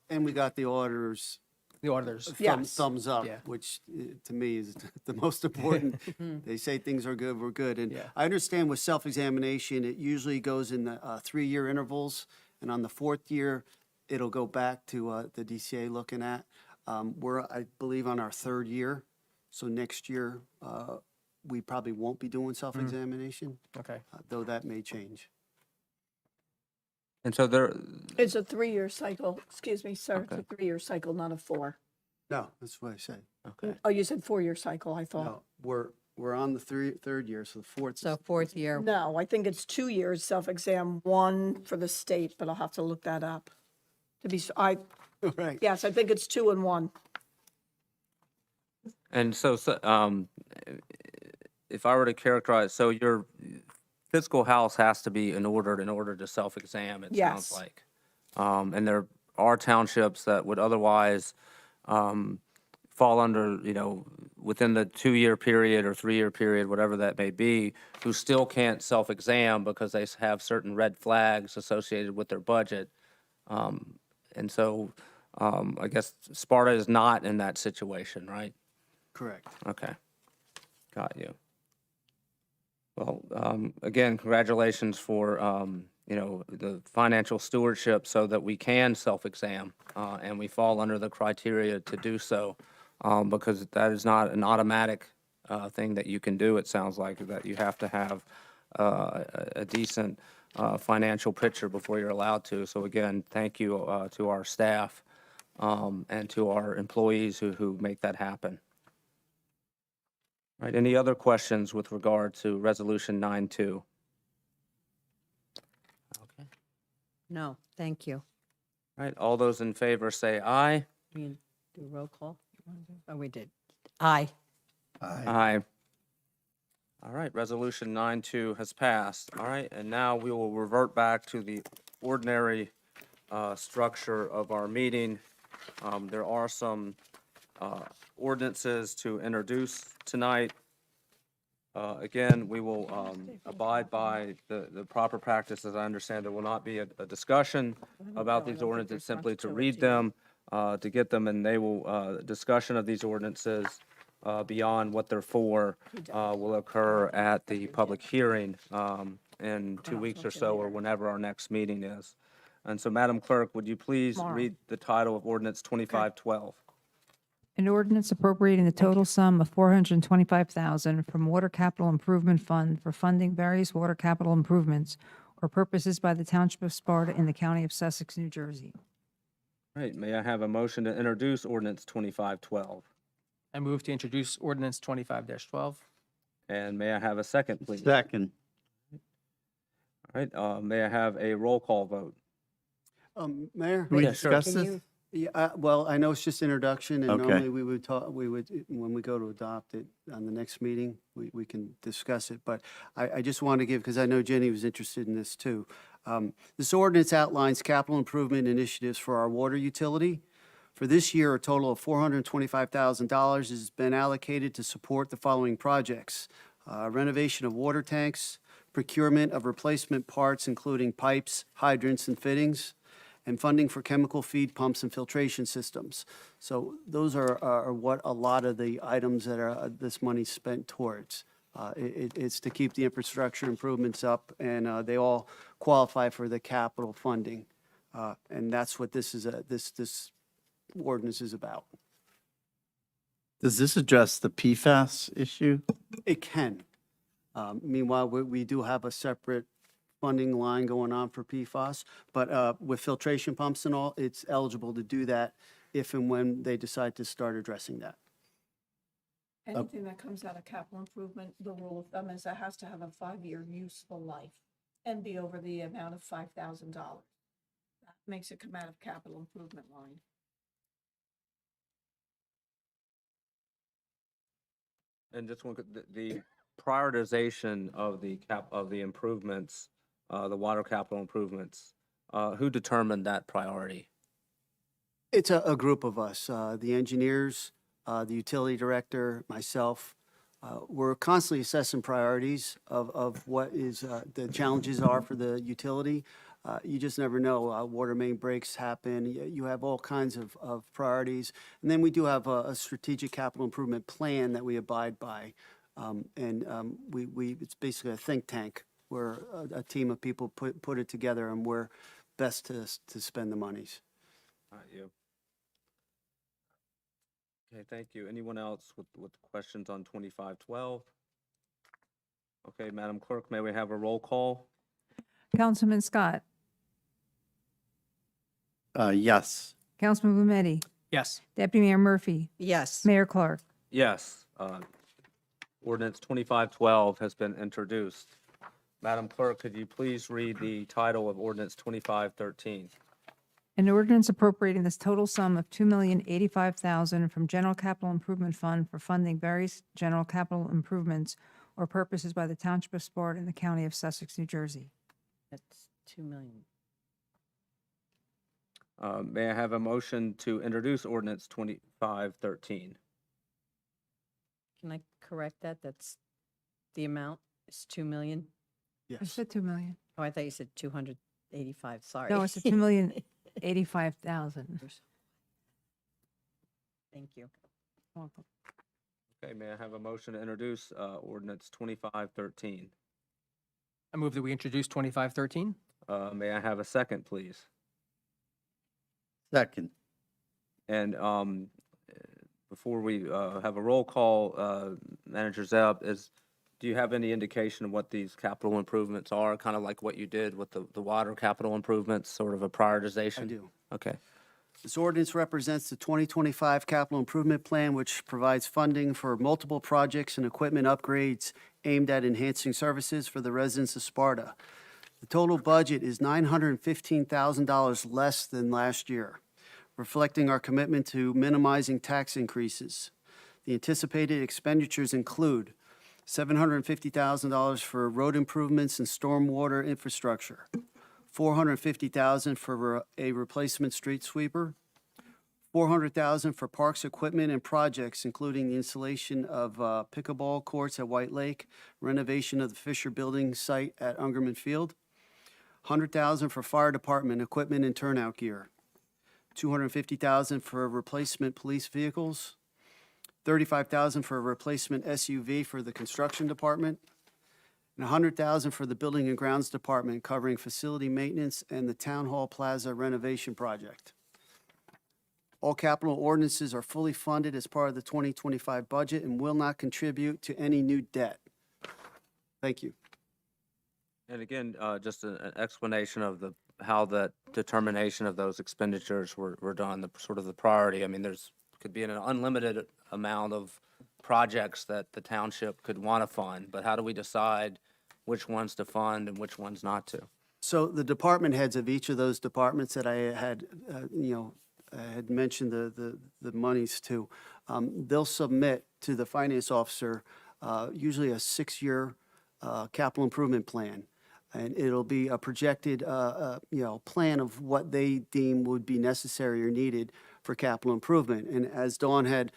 And we got the auditor's The auditors, Yes. thumbs up, Yeah. which to me is the most important. They say things are good, we're good. And Yeah. I understand with self-examination, it usually goes in the 3-year intervals. And on the 4th year, it'll go back to the DCA looking at. We're, I believe, on our 3rd year. So next year, we probably won't be doing self-examination, okay. though that may change. And so there, It's a 3-year cycle, excuse me, sir, it's a Okay. 3-year cycle, not a 4. No, that's what I said. okay. Oh, you said 4-year cycle, I thought. No, we're on the 3rd year, so the 4th. So fourth year, No, I think it's 2 years self-exam, 1 for the state, but I'll have to look that up. To be, Right. yes, I think it's 2 and 1. And so, if I were to characterize, so your fiscal house has to be in order to self-exam, it sounds Yes. like. And there are townships that would otherwise fall under, within the 2-year period or 3-year period, whatever that may be, who still can't self-exam because they have certain red flags associated with their budget. And so, I guess Sparta is not in that situation, right? Correct. Okay, got you. Well, again, congratulations for, the financial stewardship so that we can self-exam, and we fall under the criteria to do so, because that is not an automatic thing that you can do, it sounds like, that you have to have a decent financial picture before you're allowed to. So again, thank you to our staff and to our employees who make that happen. All right, any other questions with regard to Resolution 9-2? Okay. no, thank you. All right, all those in favor say aye. We do roll call? Oh, we did. Aye. Aye. All right, Resolution 9-2 has passed. All right, and now we will revert back to the ordinary structure of our meeting. There are some ordinances to introduce tonight. Again, we will abide by the proper practice. As I understand, there will not be a discussion about these ordinances, simply to read them, to get them, and they will, discussion of these ordinances beyond what they're for will occur at the public hearing in 2 weeks or so, or whenever our next meeting is. And so, Madam Clerk, would you please read the title of Ordinance 2512? An ordinance appropriating the total sum of $425,000 from Water Capital Improvement Fund for funding various water capital improvements or purposes by the Township of Sparta in the County of Sussex, New Jersey. All right, may I have a motion to introduce Ordinance 2512? I move to introduce ordinance 25-12. And may I have a second, please? Second. All right, may I have a roll call vote? Mayor? Can we Yeah, sure. discuss this? Yeah, well, I know it's just introduction, and Okay. normally we would talk, when we go to adopt it on the next meeting, we can discuss it, but I just want to give, because I know Jenny was interested in this too. This ordinance outlines capital improvement initiatives for our water utility. For this year, a total of $425,000 has been allocated to support the following projects: renovation of water tanks, procurement of replacement parts, including pipes, hydrants, and fittings, and funding for chemical feed pumps and filtration systems. So those are what a lot of the items that are, this money's spent towards. It's to keep the infrastructure improvements up, and they all qualify for the capital funding. And that's what this is, this ordinance is about. Does this address the PFAS issue? It can. Meanwhile, we do have a separate funding line going on for PFAS, but with filtration pumps and all, it's eligible to do that if and when they decide to start addressing that. Anything that comes out of capital improvement, the rule of thumb is it has to have a 5-year useful life and be over the amount of $5,000. That makes it come out of capital improvement line. And just one, the prioritization of the improvements, the water capital improvements, who determined that priority? It's a group of us, the engineers, the utility director, myself. We're constantly assessing priorities of what is, the challenges are for the utility. You just never know. Water main breaks happen. You have all kinds of priorities. And then we do have a strategic capital improvement plan that we abide by. It's basically a think tank where a team of people put it together and where best to spend the monies. Not you. Okay, thank you. Anyone else with questions on 2512? Okay, Madam Clerk, may we have a roll call? Councilman Scott, Yes. Councilman Lumetti, Yes. Deputy Mayor Murphy, Yes. Mayor Clark. Yes. Ordinance 2512 has been introduced. Madam Clerk, could you please read the title of ordinance 2513? An ordinance appropriating this total sum of $2,085,000 from General Capital Improvement Fund for funding various general capital improvements or purposes by the Township of Sparta in the County of Sussex, New Jersey. That's 2 million. May I have a motion to introduce ordinance 2513? Can I correct that? That's the amount is 2 million? I Yes. said 2 million. Oh, I thought you said 285, sorry. No, it's a $2,085,000. Thank you. Okay, may I have a motion to introduce ordinance 2513? I move that we introduce 2513. May I have a second, please? Second. And before we have a roll call, Manager Zeb, do you have any indication of what these capital improvements are? Kind of like what you did with the water capital improvements, sort of a prioritization? I do. Okay. This ordinance represents the 2025 capital improvement plan, which provides funding for multiple projects and equipment upgrades aimed at enhancing services for the residents of Sparta. The total budget is $915,000 less than last year, reflecting our commitment to minimizing tax increases. The anticipated expenditures include $750,000 for road improvements and stormwater infrastructure, $450,000 for a replacement street sweeper, $400,000 for parks equipment and projects, including the installation of pickleball courts at White Lake, renovation of the Fisher Building site at Ungerman Field, $100,000 for fire department equipment and turnout gear, $250,000 for replacement police vehicles, $35,000 for a replacement SUV for the construction department, and $100,000 for the building and grounds department covering facility maintenance and the Town Hall Plaza renovation project. All capital ordinances are fully funded as part of the 2025 budget and will not contribute to any new debt. Thank you. And again, just an explanation of how that determination of those expenditures were done, the sort of the priority. I mean, could be an unlimited amount of projects that the township could want to fund, but how do we decide which ones to fund and which ones not to? So the department heads of each of those departments that I had, I had mentioned the monies to, they'll submit to the finance officer usually a 6-year capital improvement plan. And it'll be a projected, plan of what they deem would be necessary or needed for capital improvement. And as Dawn had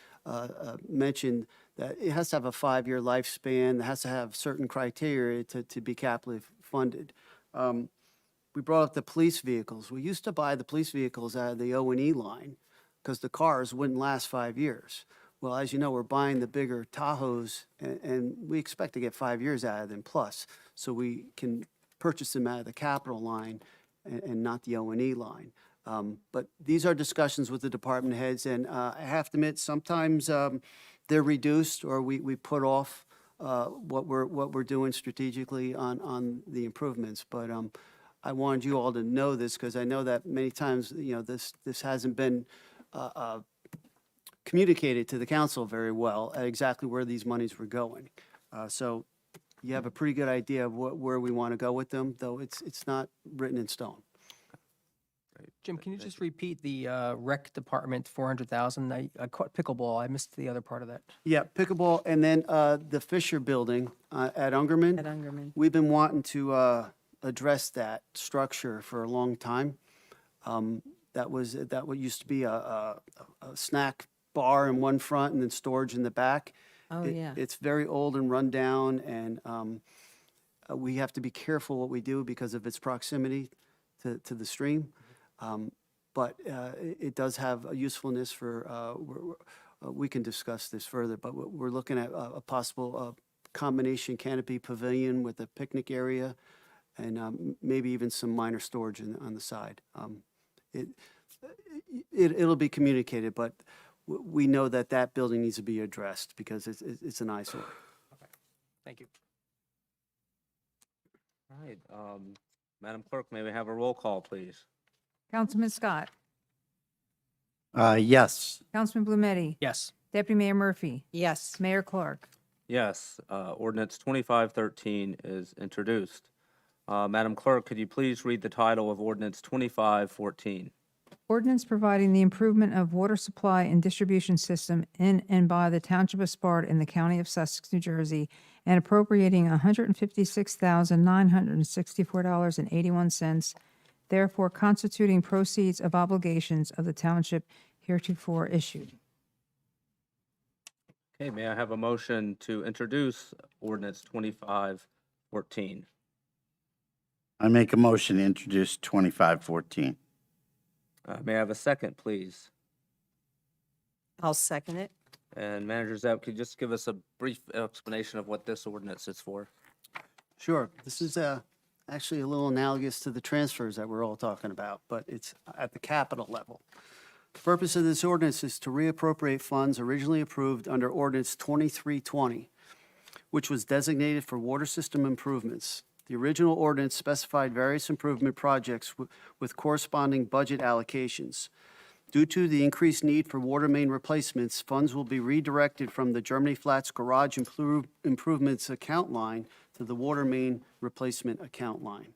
mentioned, that it has to have a 5-year lifespan, it has to have certain criteria to be capitally funded. We brought up the police vehicles. We used to buy the police vehicles out of the O&E line because the cars wouldn't last 5 years. Well, as you know, we're buying the bigger Tahoes, and we expect to get 5 years out of them plus, so we can purchase them out of the capital line and not the O&E line. But these are discussions with the department heads, and I have to admit, sometimes they're reduced, or we put off what we're doing strategically on the improvements. But I wanted you all to know this, because I know that many times, this hasn't been communicated to the council very well at exactly where these monies were going. So you have a pretty good idea of where we want to go with them, though it's not written in stone. Jim, can you just repeat the rec department, 400,000? I caught pickleball. I missed the other part of that. Yeah, pickleball, and then the Fisher Building at Ungerman. At Ungerman. We've been wanting to address that structure for a long time. That what used to be a snack bar in one front and then storage in the back. Oh, yeah. It's very old and run down, and we have to be careful what we do because of its proximity to the stream. But it does have a usefulness for, we can discuss this further, but we're looking at a possible combination canopy pavilion with a picnic area and maybe even some minor storage on the side. It'll be communicated, but we know that building needs to be addressed because it's an eyesore. Thank you. All right, Madam Clerk, may we have a roll call, please? Councilman Scott, Yes. Councilman Blumetti, Yes. Deputy Mayor Murphy, Yes. Mayor Clark. Yes, ordinance 2513 is introduced. Madam Clerk, could you please read the title of ordinance 2514? Ordinance providing the improvement of water supply and distribution system in and by the Township of Sparta in the County of Sussex, New Jersey, and appropriating $156,964.81, therefore constituting proceeds of obligations of the township heretofore issued. Okay, may I have a motion to introduce ordinance 2514? I make a motion to introduce 2514. May I have a second, please? I'll second it. And Manager Zepp, could you just give us a brief explanation of what this ordinance is for? Sure. This is actually a little analogous to the transfers that we're all talking about, but it's at the capital level. The purpose of this ordinance is to reappropriate funds originally approved under ordinance 2320, which was designated for water system improvements. The original ordinance specified various improvement projects with corresponding budget allocations. Due to the increased need for water main replacements, funds will be redirected from the Germany Flats Garage Improvements account line to the water main replacement account line.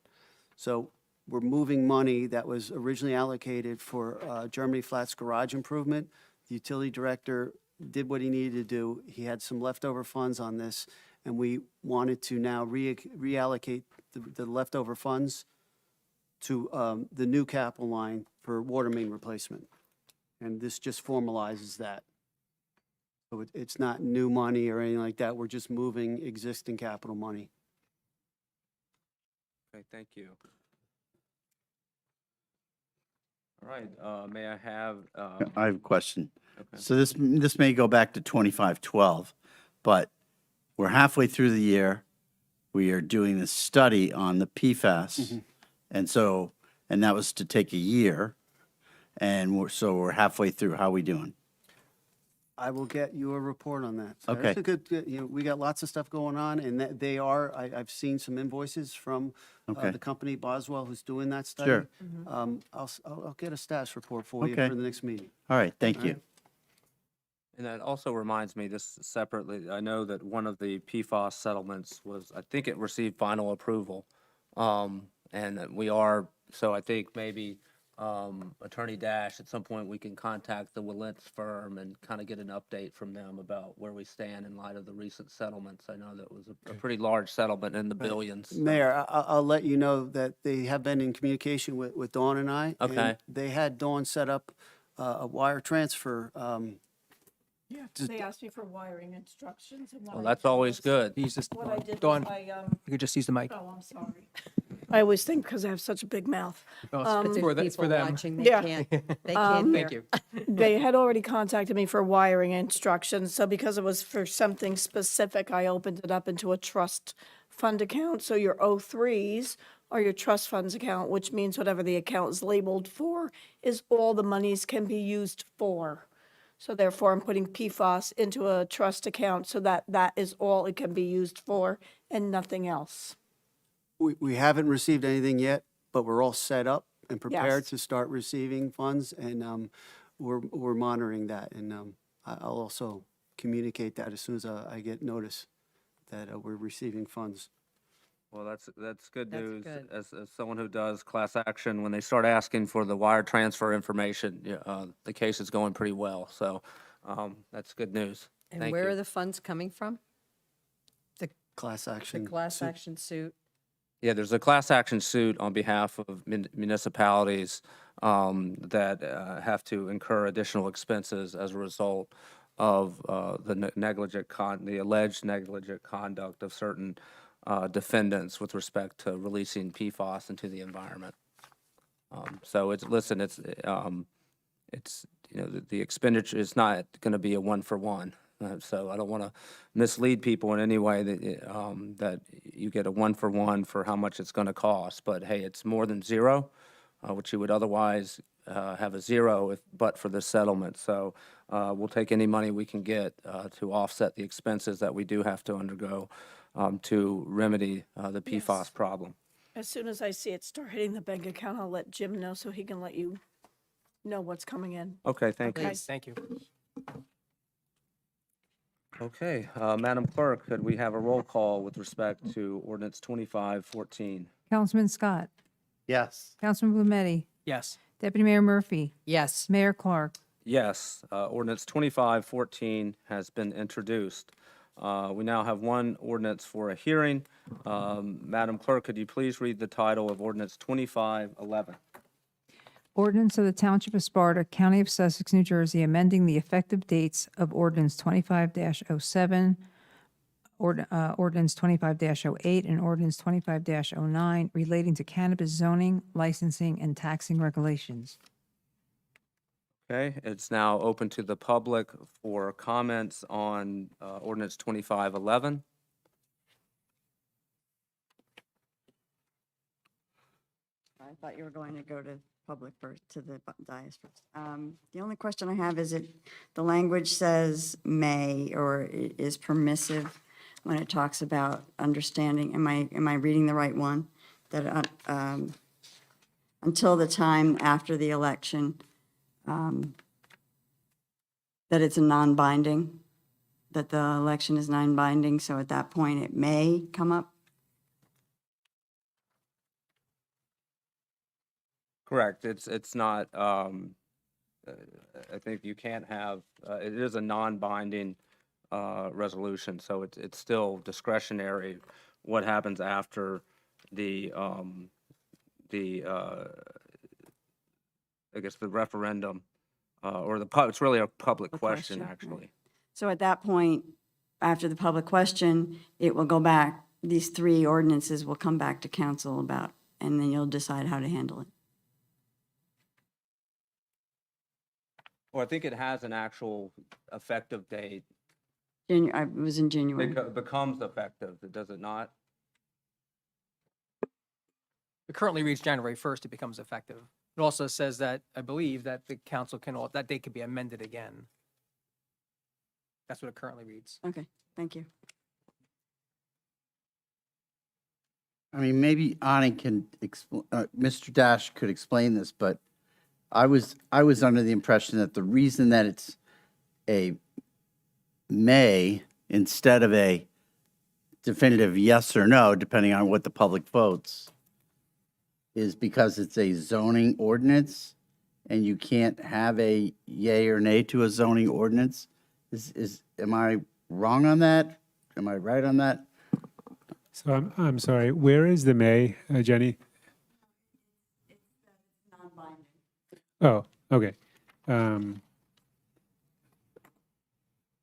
So we're moving money that was originally allocated for Germany Flats Garage Improvement. The utility director did what he needed to do. He had some leftover funds on this, and we wanted to now reallocate the leftover funds to the new capital line for water main replacement. And this just formalizes that. So it's not new money or anything like that. We're just moving existing capital money. Okay, thank you. All right, may I have, I have a question. okay. So this may go back to 2512, but we're halfway through the year. We are doing this study on the PFAS. And that was to take a year. And we're halfway through. How are we doing? I will get you a report on that. So Okay. That's a good, we got lots of stuff going on, and I've seen some invoices from Okay. the company Boswell who's doing that study. Sure. I'll get a status report for you Okay. for the next meeting. All right, thank All you. right. And that also reminds me, this separately, I know that one of the PFAS settlements was, I think it received final approval. And that we are, so I think maybe Attorney Dash, at some point, we can contact the Willents firm and kind of get an update from them about where we stand in light of the recent settlements. I know that was a pretty large settlement in the billions. Mayor, I'll let you know that they have been in communication with Dawn and I. and Okay. They had Dawn set up a wire transfer. They asked me for wiring instructions and what Well, I that's did always was- good. He's just, What I did Dawn, was you could just use the mic. oh, I'm sorry. I always think because I have such a big mouth. No, But it's there's for it's for people them. watching, Yeah. they can't hear. Thank you. They had already contacted me for wiring instructions, so because it was for something specific, I opened it up into a trust fund account. So your O3s are your trust funds account, which means whatever the account is labeled for is all the monies can be used for. So therefore, I'm putting PFAS into a trust account so that that is all it can be used for and nothing else. We haven't received anything yet, but we're all set up and prepared Yes. to start receiving funds, and we're monitoring that. And I'll also communicate that as soon as I get notice that we're receiving funds. Well, that's good That's news. good. As someone who does class action, when they start asking for the wire transfer information, the case is going pretty well. So that's good news. And Thank where you. are the funds coming from? Class The action. class suit. action suit? Yeah, there's a class action suit on behalf of municipalities that have to incur additional expenses as a result of the alleged negligent conduct of certain defendants with respect to releasing PFAS into the environment. So the expenditure is not going to be a one-for-one. So I don't want to mislead people in any way that you get a one-for-one for how much it's going to cost. But hey, it's more than zero, which you would otherwise have a zero but for the settlement. So we'll take any money we can get to offset the expenses that we do have to undergo to remedy the PFAS problem. As soon as I see it start hitting the bank account, I'll let Jim know so he can let you know what's coming in. Okay, thank you. Please. Thank you. Okay, Madam Clerk, could we have a roll call with respect to ordinance 2514? Councilman Scott, Yes. Councilman Blumetti, Yes. Deputy Mayor Murphy, Yes. Mayor Clark. Yes, ordinance 2514 has been introduced. We now have one ordinance for a hearing. Madam Clerk, could you please read the title of ordinance 2511? Ordinance of the Township of Sparta, County of Sussex, New Jersey, amending the effective dates of Ordinance 25-07, Ordinance 25-08, and Ordinance 25-09 relating to cannabis zoning, licensing, and taxing regulations. Okay, it's now open to the public for comments on ordinance 2511. I thought you were going to go to public first, to the dais first. The only question I have is the language says may or is permissive when it talks about understanding. Am I reading the right one? That until the time after the election, that it's a non-binding, that the election is non-binding, so at that point it may come up? Correct. It's not, I think you can't have, it is a non-binding resolution, so it's still discretionary what happens after the I guess the referendum, or it's really a public question, question, right. actually. So at that point, after the public question, it will go back, these three ordinances will come back to council about, and then you'll decide how to handle it. Well, I think it has an actual effective date. It was in January. It becomes effective, does it not? It currently reads January 1st, it becomes effective. It also says that, I believe, that the council that date could be amended again. That's what it currently reads. Okay, thank you. I mean, maybe Ani can, Mr. Dash could explain this, but I was under the impression that the reason that it's a may instead of a definitive yes or no, depending on what the public votes, is because it's a zoning ordinance and you can't have a yay or nay to a zoning ordinance. Am I wrong on that? Am I right on that? So I'm sorry, where is the May, Jenny? Oh, okay.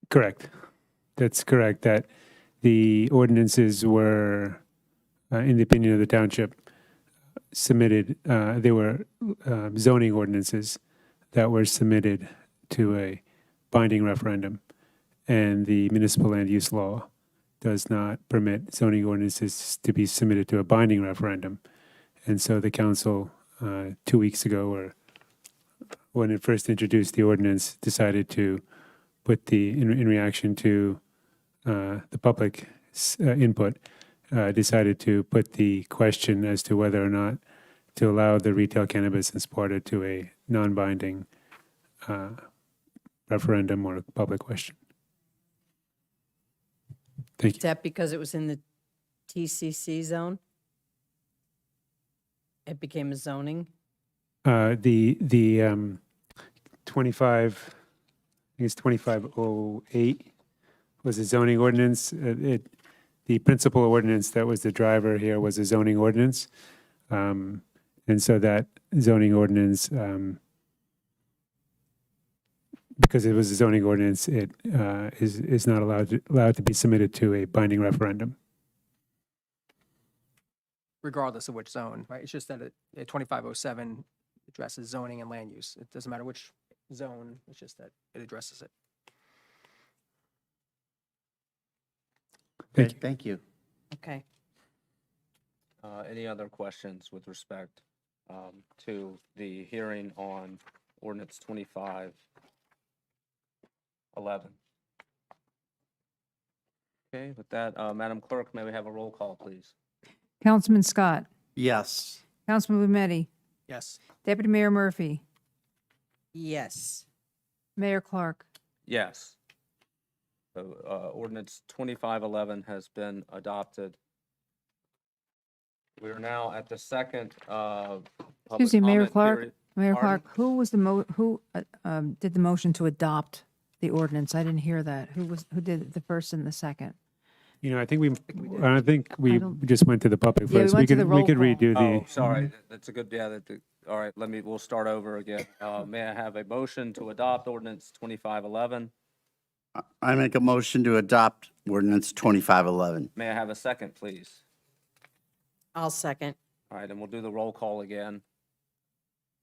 Correct. That's correct, that the ordinances were, in the opinion of the township, submitted, they were zoning ordinances that were submitted to a binding referendum. And the municipal land use law does not permit zoning ordinances to be submitted to a binding referendum. And so the council, 2 weeks ago, or when it first introduced the ordinance, decided to put in reaction to the public input, decided to put the question as to whether or not to allow the retail cannabis in Sparta to a non-binding referendum or public question. Thank Is you. that because it was in the TCC zone? It became a zoning? The 25, I think it's 2508 was a zoning ordinance. The principal ordinance that was the driver here was a zoning ordinance. And so that zoning ordinance, because it was a zoning ordinance, it is not allowed to be submitted to a binding referendum. Regardless of which zone, right? It's just that 2507 addresses zoning and land use. It doesn't matter which zone, it's just that it addresses it. Thank you. Thank you. Okay. Any other questions with respect to the hearing on ordinance 2511? Okay, with that, Madam Clerk, may we have a roll call, please? Councilman Scott, Yes. Councilman Lumetti, Yes. Deputy Mayor Murphy, Yes. Mayor Clark. Yes. So ordinance 2511 has been adopted. We are now at the second public Excuse me, Mayor comment Clark. period. Mayor Pardon? Clark, who was who did the motion to adopt the ordinance? I didn't hear that. Who did the first and the second? You know, I think we don't- just went to the public Yeah, we first. went to the We roll could call. redo Oh, the, sorry, that's a good, yeah, all right, we'll start over again. May I have a motion to adopt ordinance 2511? I make a motion to adopt ordinance 2511. May I have a second, please? I'll second. All right, and we'll do the roll call again.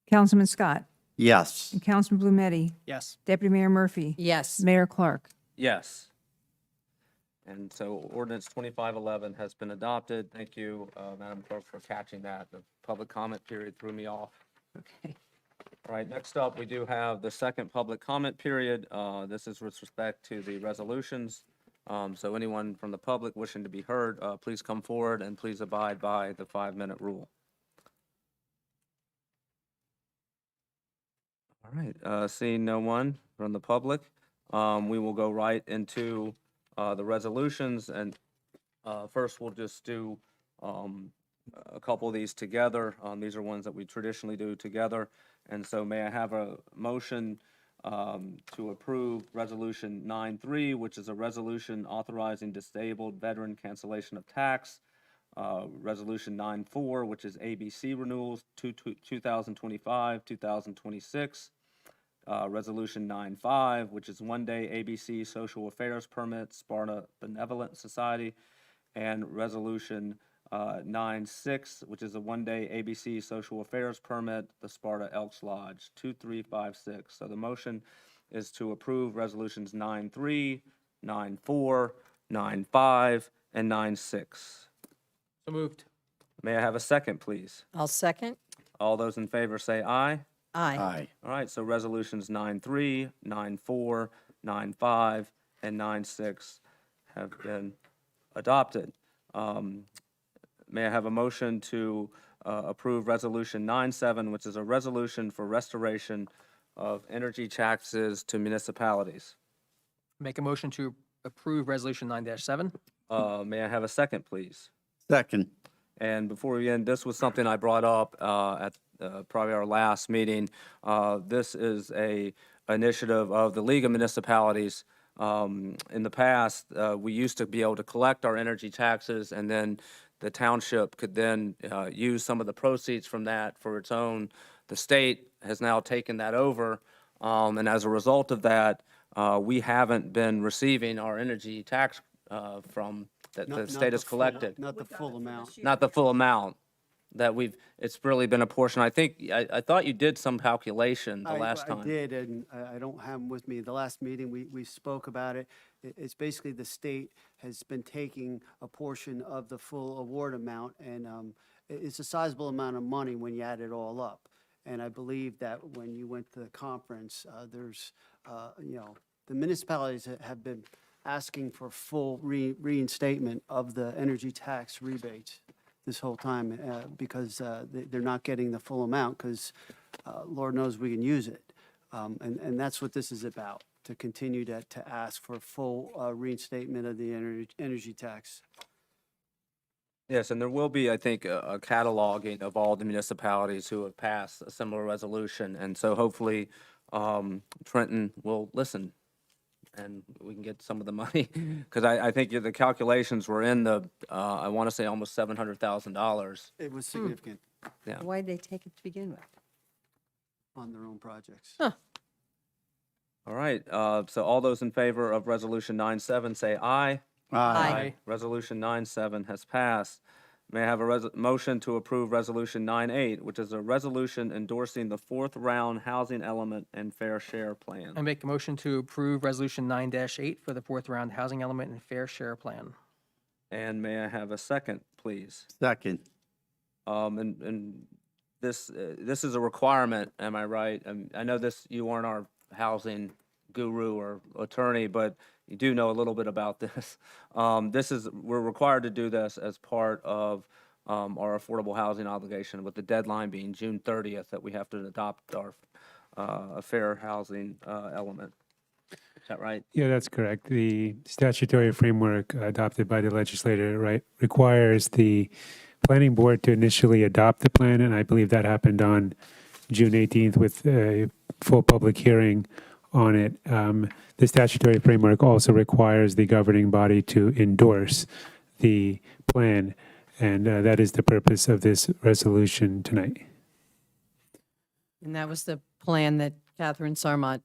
Councilman Scott, Yes. and Councilman Blumetti, Yes. Deputy Mayor Murphy, Yes. Mayor Clark. Yes. And so ordinance 2511 has been adopted. Thank you, Madam Clerk, for catching that. The public comment period threw me off. Okay. All right, next up, we do have the second public comment period. This is with respect to the resolutions. So anyone from the public wishing to be heard, please come forward and please abide by the 5-minute rule. All right, seeing no one from the public, we will go right into the resolutions. And first, we'll just do a couple of these together. These are ones that we traditionally do together. And so may I have a motion to approve Resolution 9-3, which is a resolution authorizing disabled veteran cancellation of tax. Resolution 9-4, which is ABC renewals 2025, 2026. Resolution 9-5, which is one-day ABC social affairs permit, Sparta Benevolent Society. And Resolution 9-6, which is a one-day ABC social affairs permit, the Sparta Elks Lodge, 2356. So the motion is to approve resolutions 9-3, 9-4, 9-5, and 9-6. So moved. May I have a second, please? I'll second. All those in favor say aye. Aye. Aye. All right, so resolutions 9-3, 9-4, 9-5, and 9-6 have been adopted. May I have a motion to approve Resolution 9-7, which is a resolution for restoration of energy taxes to municipalities? Make a motion to approve Resolution 9-7. May I have a second, please? Second. And before we end, this was something I brought up at probably our last meeting. This is a initiative of the League of Municipalities. In the past, we used to be able to collect our energy taxes, and then the township could then use some of the proceeds from that for its own. The state has now taken that over, And as a result of that, we haven't been receiving our energy tax from, that the Not state has full- collected. Not the full amount. Not the full amount that it's really been a portion. I think, I thought you did some calculation the last time. I did, and I don't have them with me. The last meeting, we spoke about it. It's basically the state has been taking a portion of the full award amount, and it's a sizable amount of money when you add it all up. And I believe that when you went to the conference, there's, the municipalities have been asking for full reinstatement of the energy tax rebates this whole time because they're not getting the full amount because Lord knows we can use it. And that's what this is about, to continue to ask for full reinstatement of the energy tax. Yes, and there will be, I think, a cataloging of all the municipalities who have passed a similar resolution. And so hopefully Trenton will listen and we can get some of the money. Because I think the calculations were in the, I want to say almost $700,000. It was significant Why'd they take it to begin with? on their own projects. All right, so all those in favor of Resolution 9-7, say aye. Aye. Resolution 9-7 has passed. May I have a motion to approve Resolution 9-8, which is a resolution endorsing the fourth round housing element and fair share plan? I make a motion to approve Resolution 9-8 for the fourth round housing element and fair share plan. And may I have a second, please? Second. And this is a requirement, am I right? I know you aren't our housing guru or attorney, but you do know a little bit about this. We're required to do this as part of our affordable housing obligation, with the deadline being June 30th, that we have to adopt our fair housing element. Is that right? Yeah, that's correct. The statutory framework adopted by the legislature, right, requires the planning board to initially adopt the plan, and I believe that happened on June 18th with a full public hearing on it. The statutory framework also requires the governing body to endorse the plan, and that is the purpose of this resolution tonight. And that was the plan that Catherine Sarmont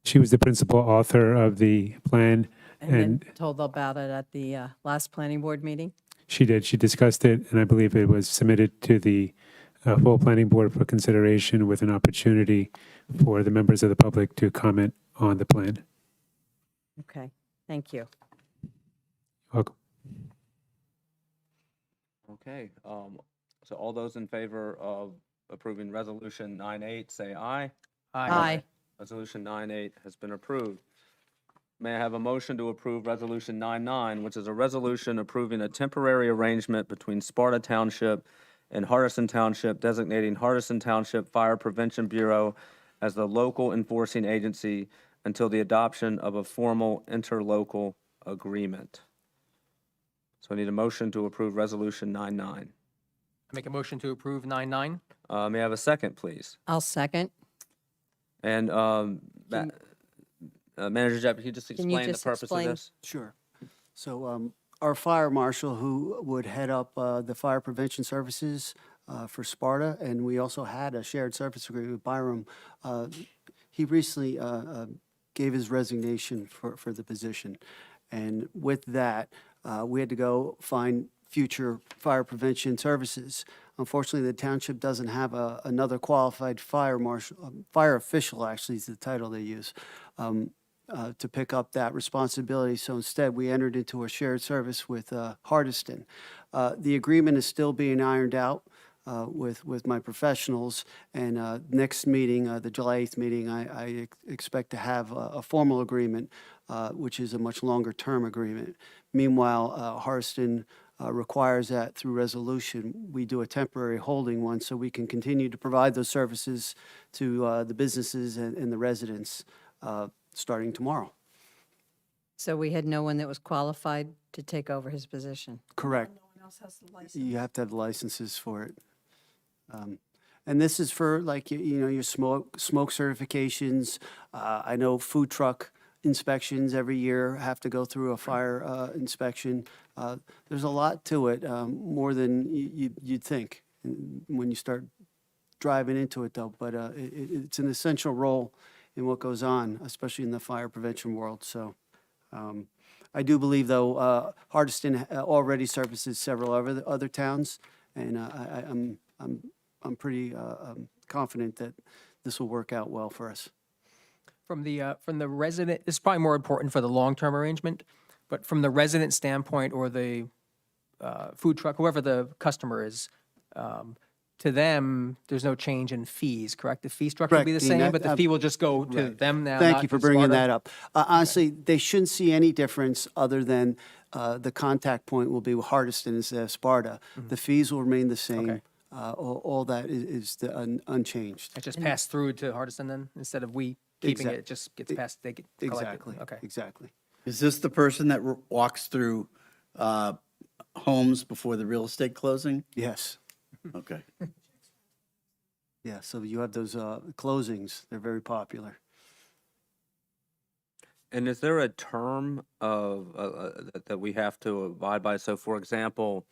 She was the principal author of the plan, and then and told about it at the last planning board meeting. she did. She discussed it, and I believe it was submitted to the full planning board for consideration with an opportunity for the members of the public to comment on the plan. Okay, thank you. Welcome. Okay, so all those in favor of approving Resolution 9-8, say aye. Aye. Resolution 9-8 has been approved. May I have a motion to approve Resolution 9-9, which is a resolution approving a temporary arrangement between Sparta Township and Hardison Township, designating Hardison Township Fire Prevention Bureau as the local enforcing agency until the adoption of a formal interlocal agreement. So I need a motion to approve Resolution 9-9. I make a motion to approve 9-9. May I have a second, please? I'll second. And Manager Jeff, can you just Can you explain the just purpose explain? of this? Sure. So our fire marshal, who would head up the fire prevention services for Sparta, and we also had a shared service agreement with Byram, he recently gave his resignation for the position. And with that, we had to go find future fire prevention services. Unfortunately, the township doesn't have another qualified fire marshal, fire official actually is the title they use, to pick up that responsibility. So instead, we entered into a shared service with Hardiston. The agreement is still being ironed out with my professionals, and next meeting, the July 8th meeting, I expect to have a formal agreement, which is a much longer-term agreement. Meanwhile, Hardiston requires that through resolution, we do a temporary holding one so we can continue to provide those services to the businesses and the residents starting tomorrow. So we had no one that was qualified to take over his position. Correct. No one else has the license. You have to have licenses for it. And this is for like, your smoke certifications. I know food truck inspections every year have to go through a fire inspection. There's a lot to it, more than you'd think when you start driving into it, though, but it's an essential role in what goes on, especially in the fire prevention world. So I do believe, though, Hardiston already services several other towns, and I'm pretty confident that this will work out well for us. From the resident, this is probably more important for the long-term arrangement, but from the resident standpoint or the food truck, whoever the customer is, to them, there's no change in fees, correct? The fee structure will be the Correct, Dean. same, but the fee will just go to Right. them now, Thank not you for to bringing Sparta? that up. Honestly, they shouldn't see any difference other than the contact point will be Hardiston instead of Sparta. The fees will remain the same. Okay. All that is unchanged. It just passed through to Hardiston then, instead of we keeping it, Exact- it just gets passed, they get collected? Exactly. Okay. Exactly. Is this the person that walks through homes before the real estate closing? Yes. Okay. Yeah, so you have those closings. They're very popular. And is there a term of, that we have to abide by? So for example,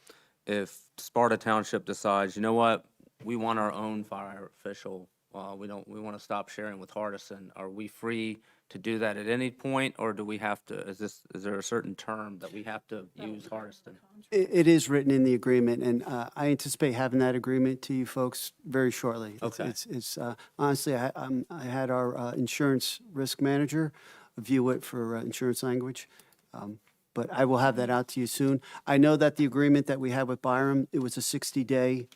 if Sparta Township decides, you know what, we want our own fire official, we want to stop sharing with Hardison, are we free to do that at any point, or do we have to, is there a certain term that we have to use Hardison? It is written in the agreement, and I anticipate having that agreement to you folks very shortly. Okay. It's honestly, I had our insurance risk manager view it for insurance language, but I will have that out to you soon. I know that the agreement that we had with Byram, it was a 60-day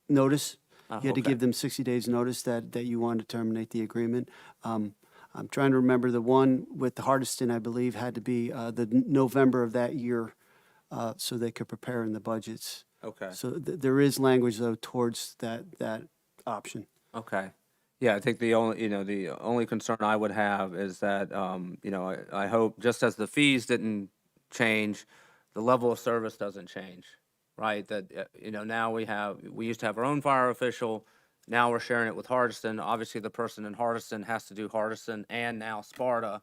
notice. You had to okay. give them 60 days notice that you wanted to terminate the agreement. I'm trying to remember, the one with Hardiston, I believe, had to be the November of that year, so they could prepare in the budgets. Okay. So there is language, though, towards that option. Okay. Yeah, I think the only concern I would have is that, I hope, just as the fees didn't change, the level of service doesn't change, right? That, now we used to have our own fire official, now we're sharing it with Hardiston. Obviously, the person in Hardiston has to do Hardiston and now Sparta,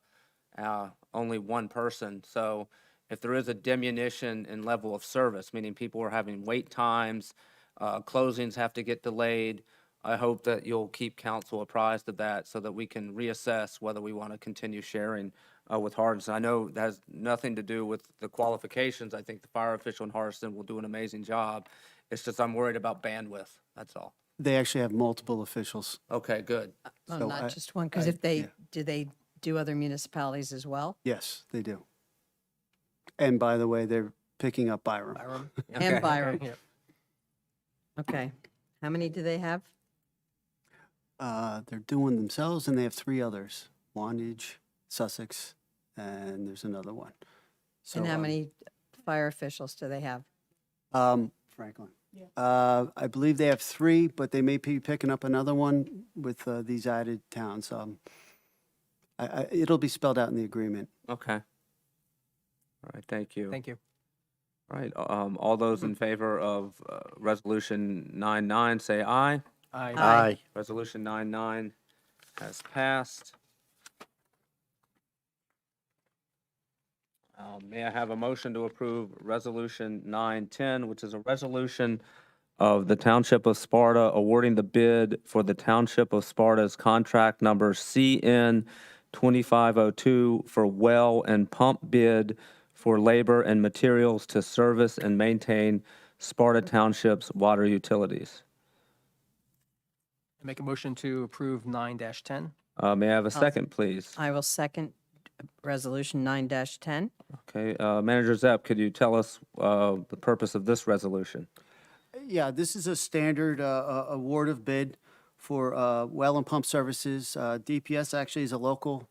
only one person. So if there is a diminution in level of service, meaning people are having wait times, closings have to get delayed, I hope that you'll keep council apprised of that so that we can reassess whether we want to continue sharing with Hardiston. I know that has nothing to do with the qualifications. I think the fire official in Hardiston will do an amazing job. It's just I'm worried about bandwidth, that's all. They actually have multiple officials. Okay, good. So Not just one, because do they do other municipalities as well? Yes, they do. And by the way, they're picking up Byram. Byram? And Byram. Yeah. Okay. How many do they have? They're doing themselves, and they have 3 others: Wantage, Sussex, and there's another one. So, And how many fire officials do they have? Franklin. I believe they have 3, but they may be picking up another one with these added towns. It'll be spelled out in the agreement. Okay. All right, thank you. Thank you. All right, all those in favor of Resolution 99, say aye. Aye. Aye. Resolution 99 has passed. May I have a motion to approve Resolution 910, which is a resolution of the Township of Sparta awarding the bid for the Township of Sparta's contract number CN 2502 for well and pump bid for labor and materials to service and maintain Sparta Township's water utilities. Make a motion to approve 9-10. May I have a second, please? I will second Resolution 9-10. Okay, Manager Zepp, could you tell us the purpose of this resolution? Yeah, this is a standard award of bid for well and pump services. DPS actually is a local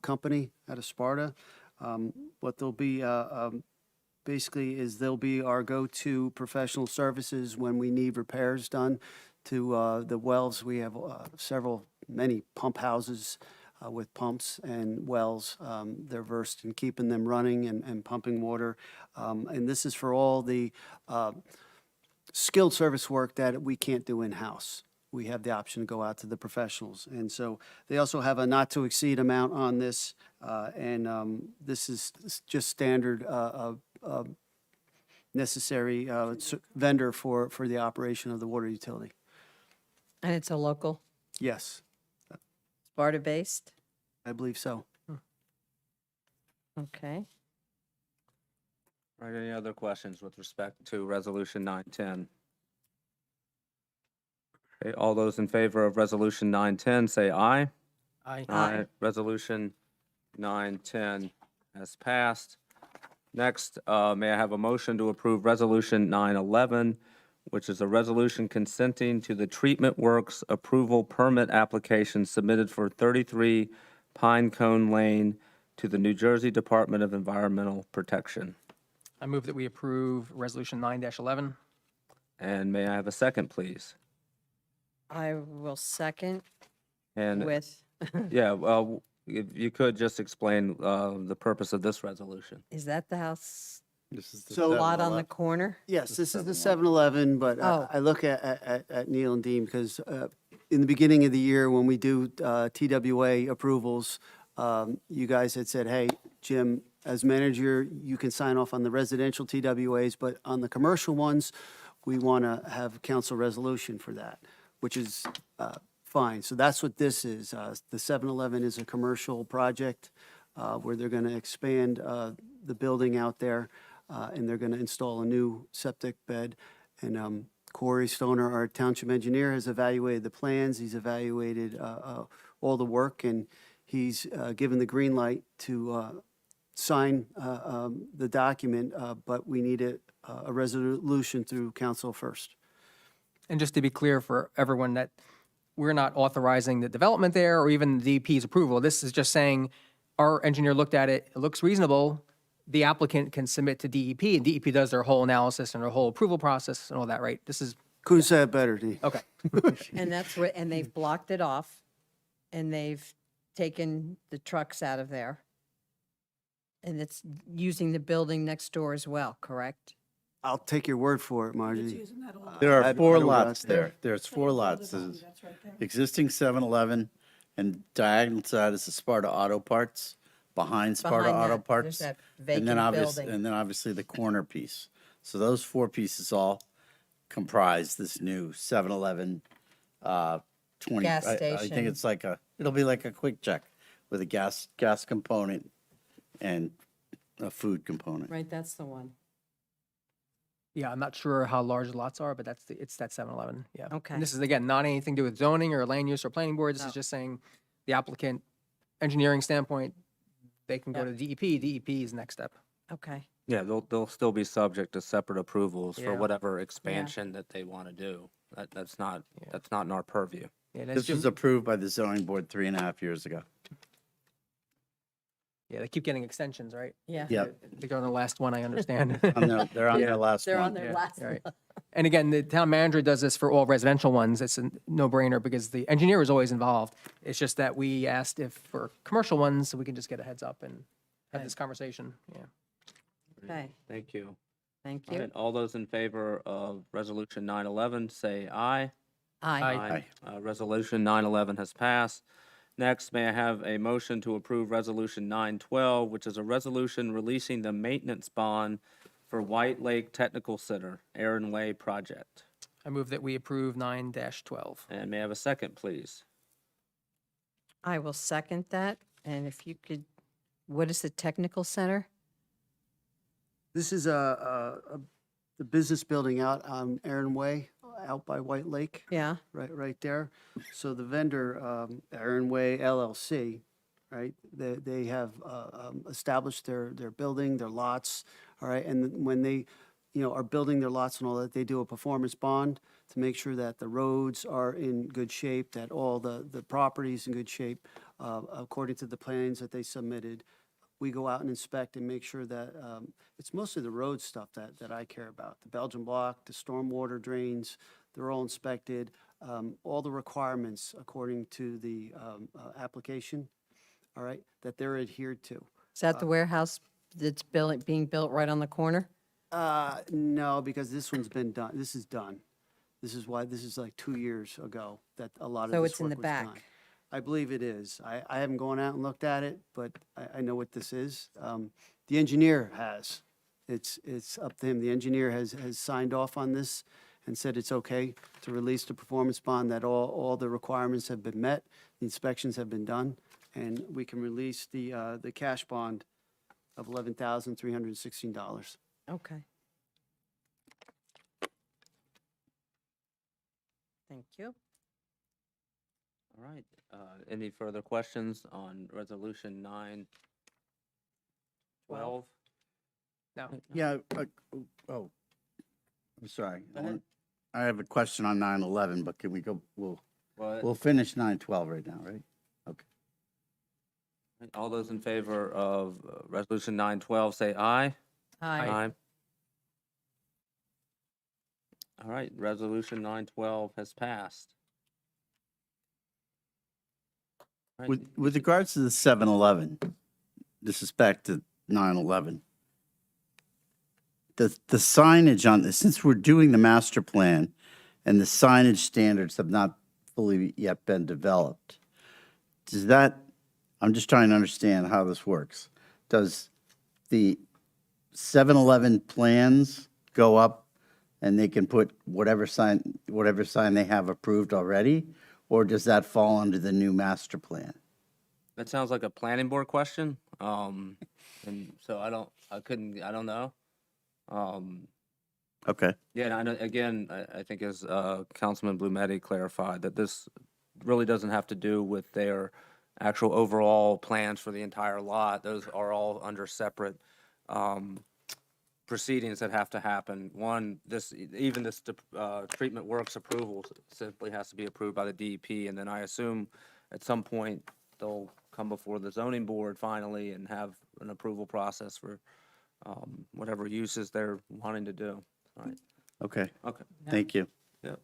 company out of Sparta. What they'll be basically is they'll be our go-to professional services when we need repairs done to the wells. We have many pump houses with pumps and wells. They're versed in keeping them running and pumping water. And this is for all the skilled service work that we can't do in-house. We have the option to go out to the professionals. And so they also have a not-to-exceed amount on this, and this is just standard necessary vendor for the operation of the water utility. And it's a local, Yes, Sparta-based? I believe so. Okay. All right, any other questions with respect to Resolution 910? Okay, all those in favor of Resolution 910, say aye. Aye. Resolution 910 has passed. Next, may I have a motion to approve Resolution 911, which is a resolution consenting to the Treatment Works Approval Permit application submitted for 33 Pine Cone Lane to the New Jersey Department of Environmental Protection. I move that we approve Resolution 9-11. And may I have a second, please? I will second And, with, yeah, well, if you could just explain the purpose of this resolution. is that the house This is the So- lot on the 7-Eleven. corner? Yes, this is the 7-Eleven, but Oh. I look at Neil and Dean because in the beginning of the year, when we do TWA approvals, you guys had said, hey, Jim, as manager, you can sign off on the residential TWAs, but on the commercial ones, we want to have council resolution for that, which is fine. So that's what this is. The 7-Eleven is a commercial project where they're going to expand the building out there, and they're going to install a new septic bed. And Corey Stoner, our township engineer, has evaluated the plans. He's evaluated all the work, and he's given the green light to sign the document, but we need a resolution through council first. And just to be clear for everyone that we're not authorizing the development there or even the DEP's approval. This is just saying our engineer looked at it, it looks reasonable. The applicant can submit to DEP and DEP does their whole analysis and their whole approval process and all that, right? This is, Couldn't say it better, Dean. okay. And that's where, and they've blocked it off, and they've taken the trucks out of there. And it's using the building next door as well, correct? I'll take your word for it, Margie. There are I four don't lots got there. There's four lots. There's existing 7-Eleven, and diagonal side is the Sparta Auto Parts, behind Sparta Behind Auto that, there's Parts. that And then vacant building. and then obviously the corner piece. So those four pieces all comprise this new 7-Eleven, 20. Gas I think station. it's like it'll be like a quick check with a gas component and a food component. Right, that's the one. Yeah, I'm not sure how large the lots are, but it's that 7-Eleven, yeah. Okay. And this is, again, not anything to do with zoning or land use or planning board. This No. is just saying the applicant, engineering standpoint, they can go to DEP. DEP is next step. Okay. Yeah, they'll still be subject to separate approvals for Yeah. whatever expansion that they want to do. That's not in our purview. Yeah, and as This was Jim, approved by the zoning board 3.5 years ago. yeah, they keep getting extensions, right? Yeah. Yep. They're on the last one, I understand. They're on Yeah. their last They're on one. their Yeah, last right. one. And again, the town manager does this for all residential ones. It's a no-brainer because the engineer is always involved. It's just that we asked if for commercial ones, so we can just get a heads up and have this conversation, yeah. Okay, Thank you. thank All you. right, all those in favor of Resolution 911, say aye. Aye. Resolution 911 has passed. Next, may I have a motion to approve Resolution 912, which is a resolution releasing the maintenance bond for White Lake Technical Center, Aaron Way project. I move that we approve 9-12. And may I have a second, please? I will second that. And if you could, what is the technical center? This is the business building out on Aaron Way, out by White Lake. Yeah, Right there. So the vendor, Aaron Way LLC, right, they have established their building, their lots, all right? And when they, are building their lots and all that, they do a performance bond to make sure that the roads are in good shape, that all the property's in good shape, according to the plans that they submitted. We go out and inspect and make sure that, it's mostly the road stuff that I care about. The Belgian block, the stormwater drains, they're all inspected. All the requirements according to the application, all right, that they're adhered to. is that the warehouse that's being built right on the corner? No, because this one's been done, this is done. This is why, this is like 2 years ago that a lot of So this it's in work the was done. back. I believe it is. I haven't gone out and looked at it, but I know what this is. The engineer has. It's up to him. The engineer has signed off on this, and said it's okay to release the performance bond, that all the requirements have been met, the inspections have been done, and we can release the cash bond of $11,316. Okay. Thank you. All right. Any further questions on Resolution 912? No. Yeah, oh, I'm sorry. Go ahead. I have a question on 9/11, but can we go, Well, we'll finish 9/12 right now, right? Okay. all those in favor of Resolution 912, say aye. Aye. All right, Resolution 912 has passed. All right, With regards to the 7-Eleven, this is back to 9/11. The signage on this, since we're doing the master plan and the signage standards have not fully yet been developed, does that, I'm just trying to understand how this works. Does the 7-Eleven plans go up and they can put whatever sign they have approved already? Or does that fall under the new master plan? that sounds like a planning board question. And so I don't know. Okay, Yeah, and I know, again, I think as Councilman Blumetti clarified, that this really doesn't have to do with their actual overall plans for the entire lot. Those are all under separate proceedings that have to happen. One, this treatment works approval simply has to be approved by the DEP, and then I assume at some point they'll come before the zoning board finally and have an approval process for whatever uses they're wanting to do. All right. okay, Okay. thank you. Yep.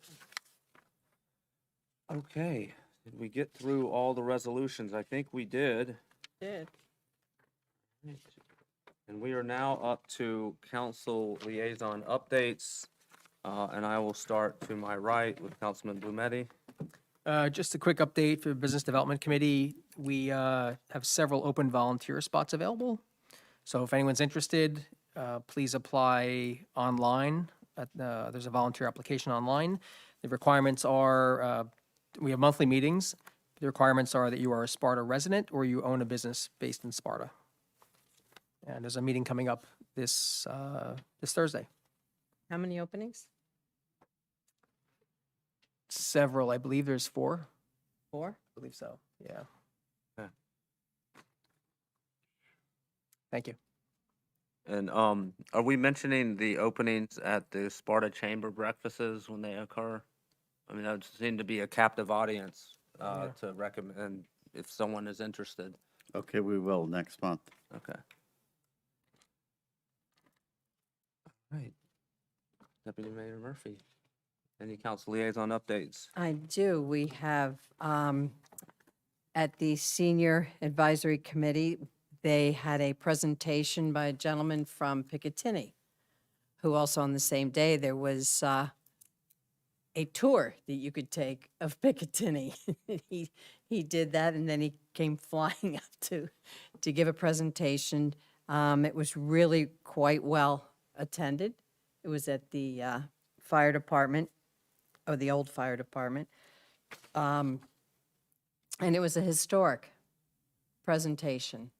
Okay. Did we get through all the resolutions? I think we did. Did. And we are now up to council liaison updates. And I will start to my right with Councilman Blumetti. Just a quick update for Business Development Committee. We have several open volunteer spots available. So if anyone's interested, please apply online. There's a volunteer application online. The requirements are, we have monthly meetings. The requirements are that you are a Sparta resident or you own a business based in Sparta. And there's a meeting coming up this Thursday. How many openings? Several, I believe there's 4. 4? I believe so, yeah. Okay. Thank you. And are we mentioning the openings at the Sparta Chamber breakfasts when they occur? I mean, that would seem to be a captive audience to recommend if someone is interested. Okay, we will next month. Okay. All right. Deputy Mayor Murphy, any council liaison updates? I do. We have, at the Senior Advisory Committee, they had a presentation by a gentleman from Picatinny, who also on the same day, there was a tour that you could take of Picatinny. He did that, and then he came flying up to give a presentation. It was really quite well attended. It was at the fire department, or the old fire department. And it was a historic presentation.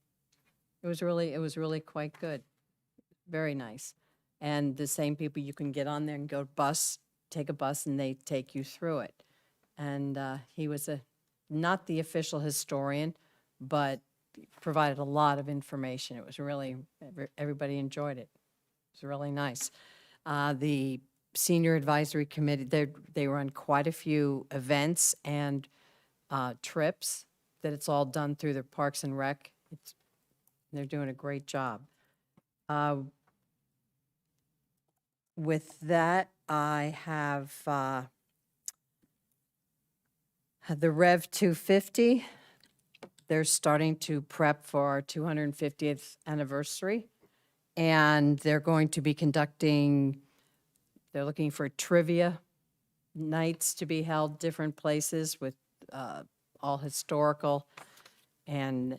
It was really quite good. Very nice. And the same people, you can get on there and take a bus, and they take you through it. And he was not the official historian, but provided a lot of information. It was really, everybody enjoyed it. It was really nice. The Senior Advisory Committee, they run quite a few events and trips that it's all done through their Parks and Rec. They're doing a great job. With that, I have the Rev 250. They're starting to prep for our 250th anniversary, and they're going to be they're looking for trivia nights to be held different places with all historical and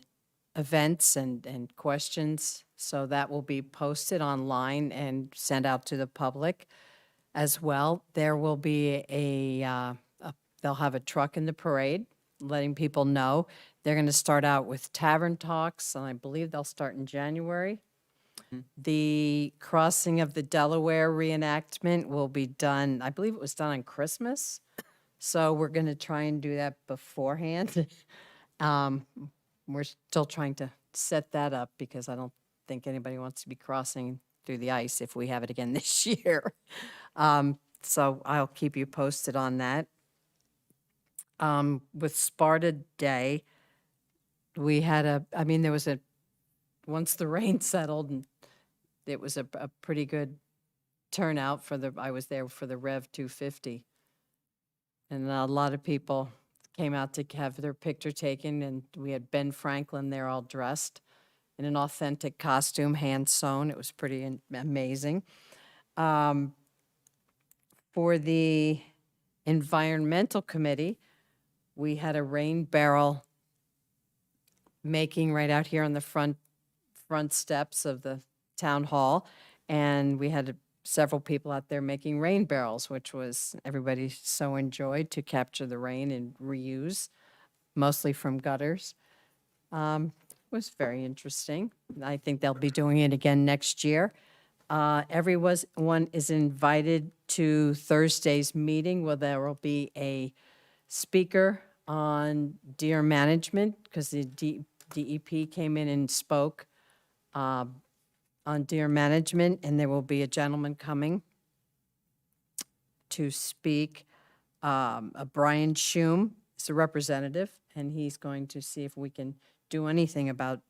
events and questions. So that will be posted online and sent out to the public. as well. There will be they'll have a truck in the parade, letting people know. They're going to start out with tavern talks, and I believe they'll start in January. The crossing of the Delaware reenactment will be done, I believe it was done on Christmas. So we're going to try and do that beforehand. We're still trying to set that up because I don't think anybody wants to be crossing through the ice if we have it again this year. So I'll keep you posted on that. With Sparta Day, we had there was once the rain settled, and it was a pretty good turnout I was there for the Rev 250. And a lot of people came out to have their picture taken, and we had Ben Franklin there all dressed in an authentic costume, hand sewn. It was pretty amazing. For the Environmental Committee, we had a rain barrel making right out here on the front steps of the town hall, and we had several people out there making rain barrels, which was everybody so enjoyed to capture the rain and reuse, mostly from gutters. Was very interesting. I think they'll be doing it again next year. Everyone is invited to Thursday's meeting where there will be a speaker on deer management because the DEP came in and spoke on deer management, and there will be a gentleman coming to speak. Brian Schum is a representative, and he's going to see if we can do anything about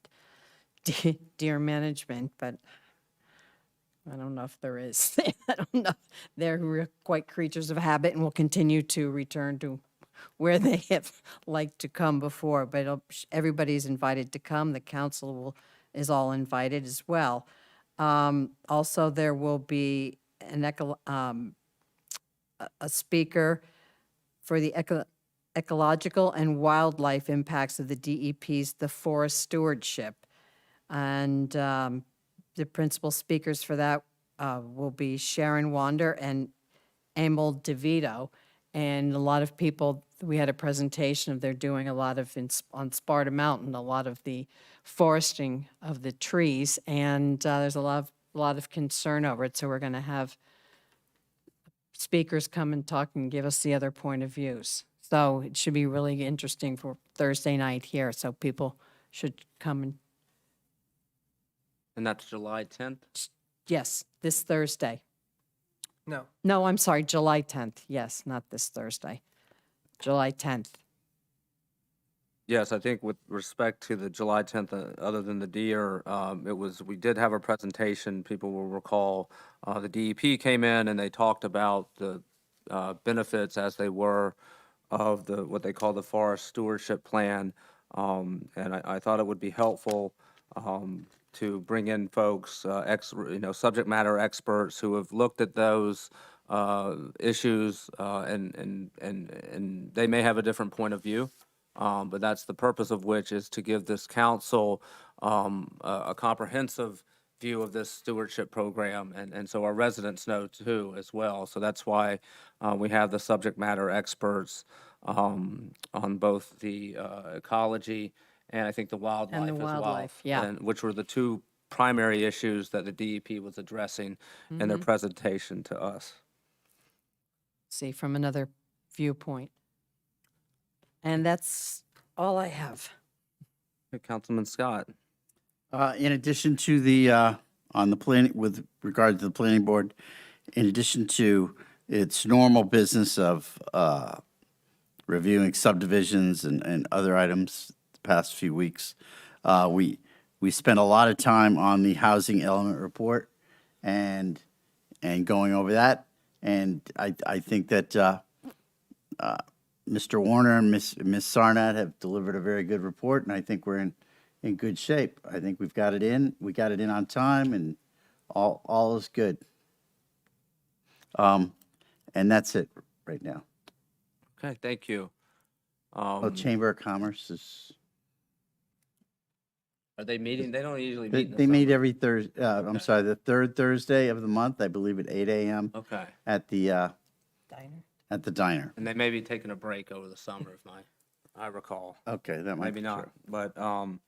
deer management, but I don't know if there is. I don't know. They're quite creatures of habit and will continue to return to where they have liked to come before, but everybody's invited to come. The council is all invited as well. Also, there will be a speaker for the ecological and wildlife impacts of the DEP's The Forest Stewardship. And the principal speakers for that will be Sharon Wander and Emil DeVito. And a lot of people, we had a presentation of they're doing a lot of, on Sparta Mountain, a lot of the foresting of the trees. And there's a lot of concern over it. So we're going to have speakers come and talk and give us the other point of views. So it should be really interesting for Thursday night here. So people should come And that's July 10th? yes, this Thursday. No. No, I'm sorry, July 10th. Yes, not this Thursday. July 10th. Yes, I think with respect to the July 10th, other than the deer, we did have a presentation, people will recall. The DEP came in and they talked about the benefits as they were of what they call the Forest Stewardship Plan. And I thought it would be helpful to bring in folks, subject matter experts who have looked at those issues, and they may have a different point of view. But that's the purpose of which is to give this council a comprehensive view of this stewardship program, and so our residents know too as well. So that's why we have the subject matter experts on both the ecology and I think the wildlife as well. wildlife, yeah. And which were the two primary issues that the DEP was addressing in their presentation to us. See, from another viewpoint. And that's all I have. Hey, Councilman Scott. In addition to the, on the planning, with regard to the planning board, in addition to its normal business of reviewing subdivisions and other items the past few weeks, we spent a lot of time on the housing element report and going over that. And I think that Mr. Warner and Ms. Sarnat have delivered a very good report, and I think we're in good shape. I think we got it in on time, and all is good. And that's it right now. Okay, thank you. Chamber of Commerce is, Are they meeting? They don't usually They, meet in the they meet summer. every Thursday, I'm sorry, the third Thursday of the month, I believe at 8 a.m. Okay. at the, at the diner. And they may be taking a break over the summer, if I recall. Okay, that might Maybe be not, true. but, all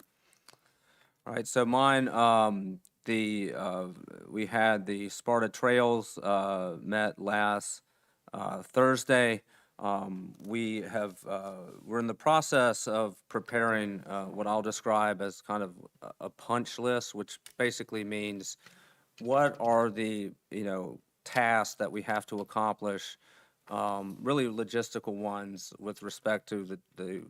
right, so mine, we had the Sparta Trails, met last, Thursday. We're in the process of preparing, what I'll describe as kind of a punch list, which basically means what are the, tasks that we have to accomplish, really logistical ones with respect to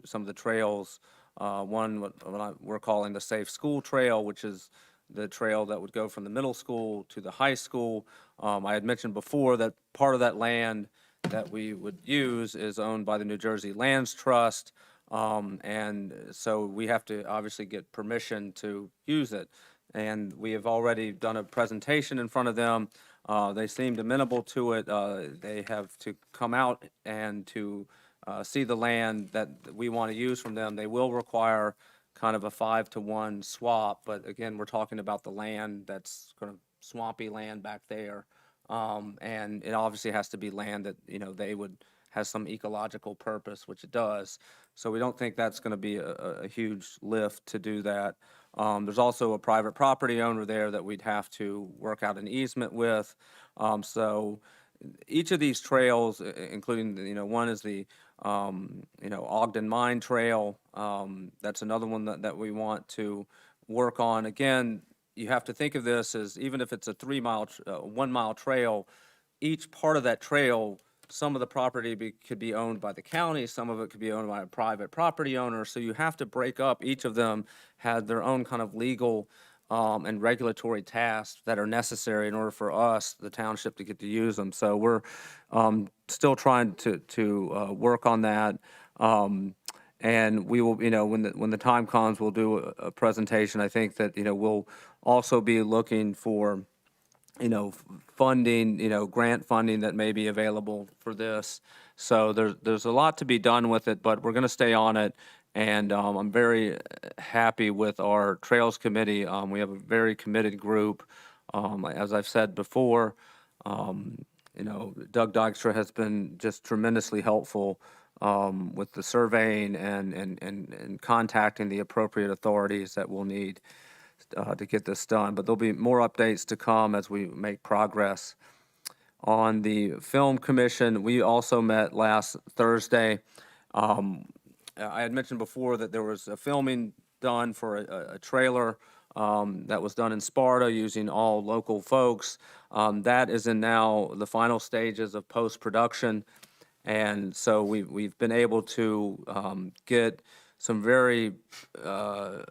some of the trails. We're calling the Safe School Trail, which is the trail that would go from the middle school to the high school. I had mentioned before that part of that land that we would use is owned by the New Jersey Lands Trust. And so we have to obviously get permission to use it. And we have already done a presentation in front of them. They seemed amenable to it. They have to come out and to see the land that we want to use from them. They will require kind of a 5-to-1 swap, but again, we're talking about the land that's kind of swampy land back there. And it obviously has to be land that, they would, has some ecological purpose, which it does. So we don't think that's going to be a huge lift to do that. There's also a private property owner there that we'd have to work out an easement with. So each of these trails, including, one is the, Ogden Mine Trail. That's another one that we want to work on. Again, you have to think of this as, even if it's a 1-mile trail, each part of that trail, some of the property could be owned by the county, some of it could be owned by a private property owner. So you have to break up. Each of them had their own kind of legal and regulatory tasks that are necessary in order for us, the township, to get to use them. So we're still trying to work on that. And we will, when the time comes, we'll do a presentation. I think that, we'll also be looking for, funding, grant funding that may be available for this. So there's a lot to be done with it, but we're going to stay on it. And I'm very happy with our Trails Committee. We have a very committed group. As I've said before, Doug Dykstra has been just tremendously helpful with the surveying and contacting the appropriate authorities that we'll need to get this done. But there'll be more updates to come as we make progress. On the Film Commission, we also met last Thursday. I had mentioned before that there was a filming done for a trailer that was done in Sparta using all local folks. That is in now the final stages of post-production. And so we've been able to get some very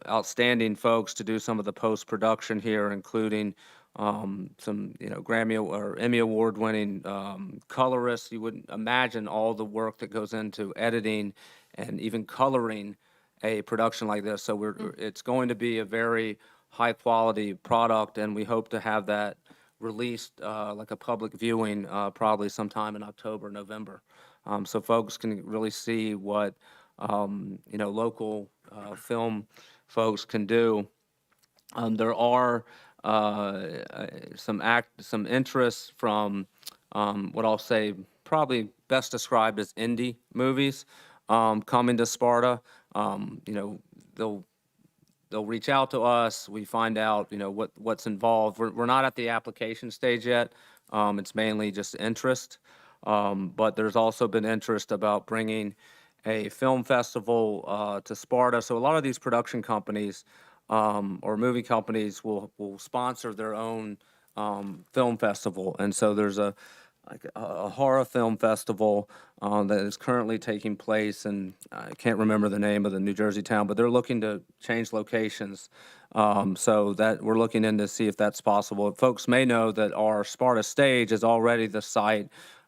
outstanding folks to do some of the post-production here, including some, Grammy or Emmy Award-winning colorists. You wouldn't imagine all the work that goes into editing and even coloring a production like this. So it's going to be a very high-quality product, and we hope to have that released like a public viewing probably sometime in October, November. So folks can really see what, local film folks can do. There are some interest from what I'll say probably best described as indie movies coming to Sparta. They'll reach out to us. We find out, what's involved. We're not at the application stage yet. It's mainly just interest. But there's also been interest about bringing a film festival to Sparta. So a lot of these production companies or movie companies will sponsor their own film festival. And so there's a horror film festival that is currently taking place, and I can't remember the name of the New Jersey town, but they're looking to change locations. So that we're looking in to see if that's possible. Folks may know that our Sparta stage is already the site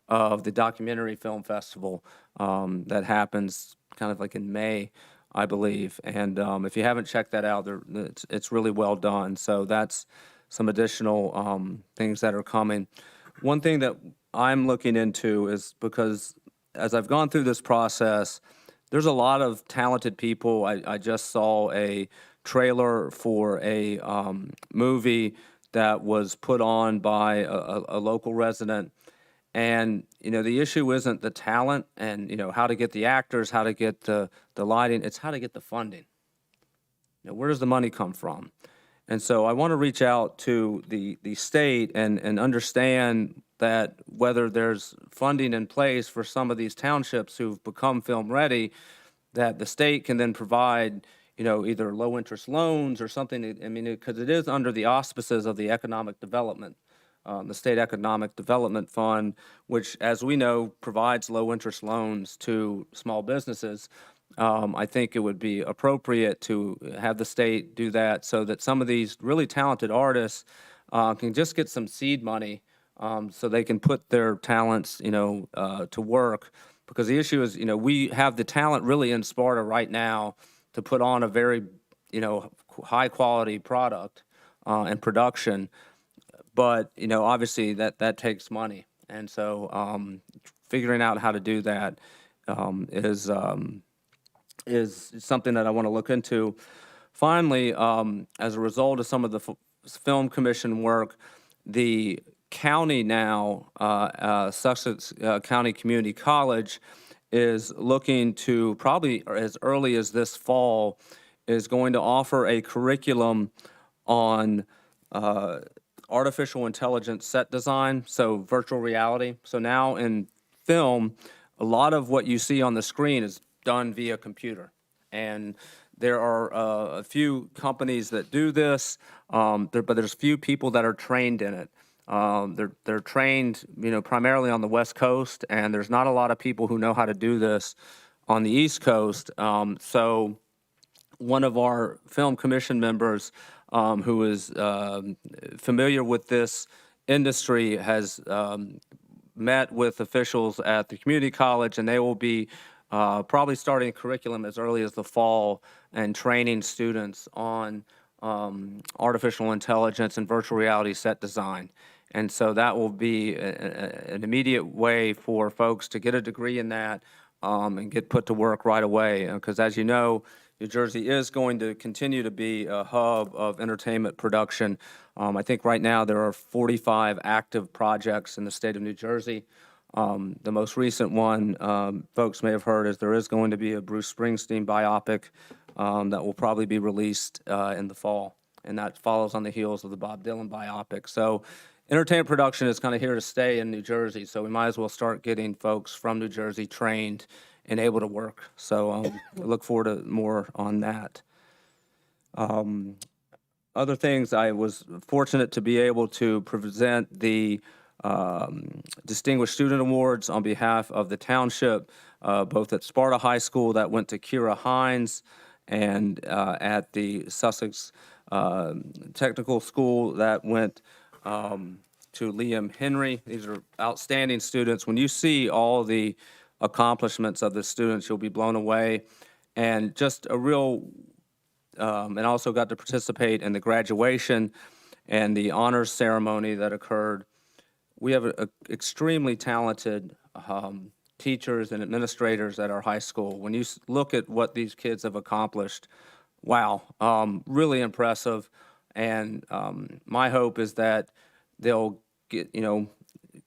of the documentary film festival that happens kind of like in May, I believe. And if you haven't checked that out, it's really well done. So that's some additional things that are coming. One thing that I'm looking into is, because as I've gone through this process, there's a lot of talented people. I just saw a trailer for a movie that was put on by a local resident. And, the issue isn't the talent and, how to get the actors, how to get the lighting, it's how to get the funding. Where does the money come from? And so I want to reach out to the state and understand that whether there's funding in place for some of these townships who've become film ready, that the state can then provide, either low interest loans or something. I mean, because it is under the auspices of the economic development, the State Economic Development Fund, which, as we know, provides low interest loans to small businesses. I think it would be appropriate to have the state do that so that some of these really talented artists can just get some seed money so they can put their talents, to work. Because the issue is, we have the talent really in Sparta right now to put on a very, high quality product and production. But, obviously that takes money. And so figuring out how to do that is something that I want to look into. Finally, as a result of some of the Film Commission work, the county now, Sussex County Community College, is looking to probably as early as this fall is going to offer a curriculum on artificial intelligence set design, so virtual reality. So now in film, a lot of what you see on the screen is done via computer. And there are a few companies that do this, but there's few people that are trained in it. They're trained, primarily on the West Coast, and there's not a lot of people who know how to do this on the East Coast. So one of our Film Commission members who is familiar with this industry has met with officials at the community college, and they will be probably starting a curriculum as early as the fall and training students on artificial intelligence and virtual reality set design. And so that will be an immediate way for folks to get a degree in that and get put to work right away. Because as you know, New Jersey is going to continue to be a hub of entertainment production. I think right now there are 45 active projects in the state of New Jersey. The most recent one, folks may have heard, is there is going to be a Bruce Springsteen biopic that will probably be released in the fall, and that follows on the heels of the Bob Dylan biopic. So entertainment production is kind of here to stay in New Jersey, so we might as well start getting folks from New Jersey trained and able to work. So I look forward to more on that. Other things, I was fortunate to be able to present the Distinguished Student Awards on behalf of the township, both at Sparta High School that went to Kira Hines and at the Sussex Technical School that went to Liam Henry. These are outstanding students. When you see all the accomplishments of the students, you'll be blown away. And just a real, and also got to participate in the graduation and the honors ceremony that occurred. We have extremely talented teachers and administrators at our high school. When you look at what these kids have accomplished, wow, really impressive. And my hope is that they'll get,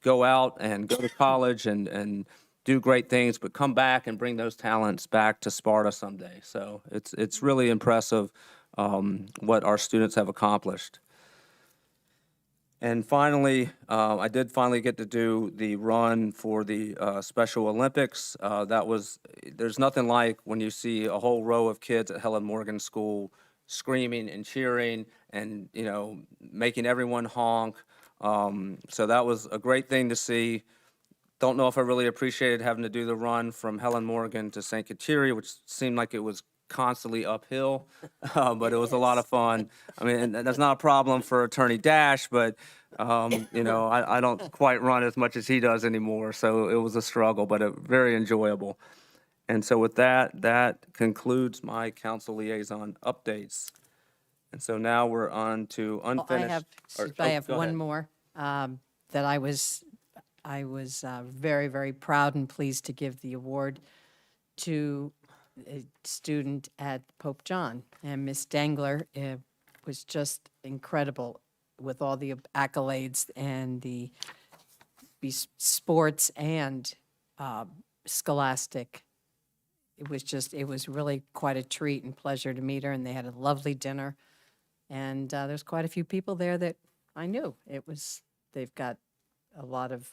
go out and go to college and do great things, but come back and bring those talents back to Sparta someday. So it's really impressive what our students have accomplished. And finally, I did finally get to do the run for the Special Olympics. There's nothing like when you see a whole row of kids at Helen Morgan School screaming and cheering and, making everyone honk. So that was a great thing to see. Don't know if I really appreciated having to do the run from Helen Morgan to St. Kateri, which seemed like it was constantly uphill, but it was a lot of fun. I mean, and that's not a problem for Attorney Dash, but, I don't quite run as much as he does anymore, so it was a struggle, but very enjoyable. And so with that concludes my council liaison updates. And so now we're on to unfinished. I have go one ahead. more that I was very, very proud and pleased to give the award to a student at Pope John, and Miss Dangler was just incredible with all the accolades and the sports and scholastic. It was really quite a treat and pleasure to meet her, and they had a lovely dinner. And there's quite a few people there that I knew. They've got a lot of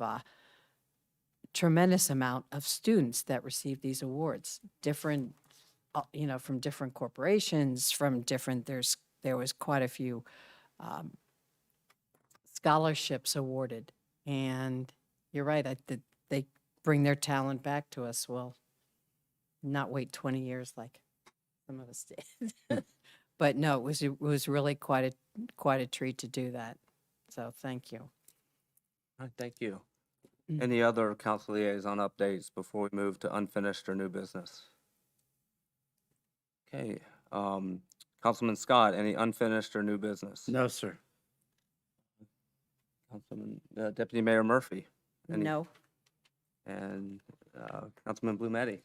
tremendous amount of students that receive these awards, different, from different corporations, there was quite a few scholarships awarded. And you're right, they bring their talent back to us. Well, not wait 20 years like some of us did. But no, it was really quite a treat to do that. So thank you. All right, thank you. Any other council liaison updates before we move to unfinished or new business? Okay, Councilman Scott, any unfinished or new business? No, sir. Councilman, Deputy Mayor Murphy? Any- No. And Councilman Blumetti?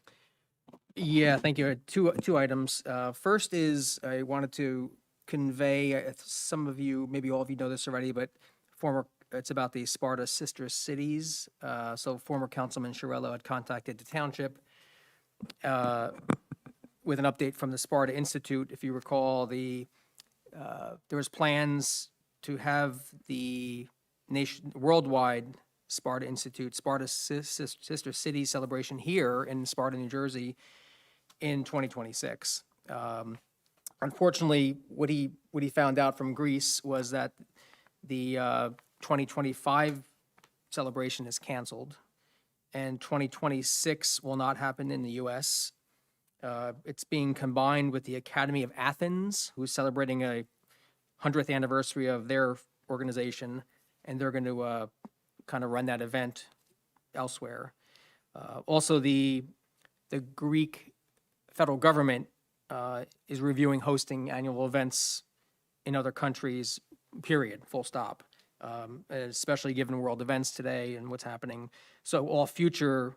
Yeah, thank you. Two items. First is I wanted to convey, some of you, maybe all of you know this already, but it's about the Sparta Sister Cities. So former Councilman Chiarello had contacted the township with an update from the Sparta Institute. If you recall, there was plans to have the worldwide Sparta Institute, Sparta Sister Cities celebration here in Sparta, New Jersey in 2026. Unfortunately, what he found out from Greece was that the 2025 celebration is canceled, and 2026 will not happen in the U.S. It's being combined with the Academy of Athens, who's celebrating a 100th anniversary of their organization, and they're going to kind of run that event elsewhere. Also, the Greek federal government is reviewing hosting annual events in other countries, period, full stop, especially given world events today and what's happening. So all future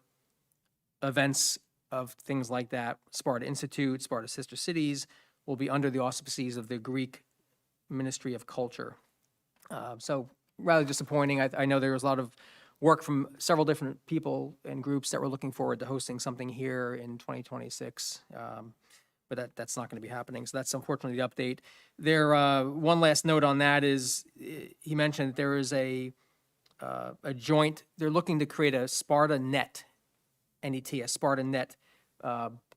events of things like that, Sparta Institute, Sparta Sister Cities, will be under the auspices of the Greek Ministry of Culture. So rather disappointing. I know there was a lot of work from several different people and groups that were looking forward to hosting something here in 2026. But that's not going to be happening. So that's unfortunately the update. There, one last note on that is he mentioned there is a joint, they're looking to create a Sparta Net, NET, a Sparta Net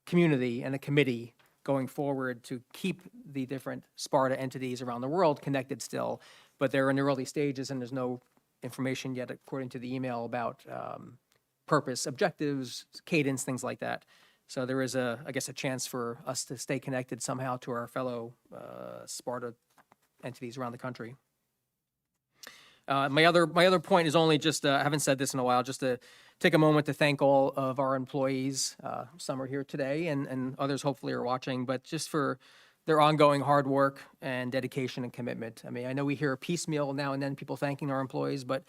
community and a committee going forward to keep the different Sparta entities around the world connected still. But they're in the early stages and there's no information yet, according to the email, about purpose, objectives, cadence, things like that. So there is I guess, a chance for us to stay connected somehow to our fellow Sparta entities around the country. My other point is only just, I haven't said this in a while, just to take a moment to thank all of our employees. Some are here today and others hopefully are watching, but just for their ongoing hard work and dedication and commitment. I mean, I know we hear piecemeal now and then people thanking our employees, but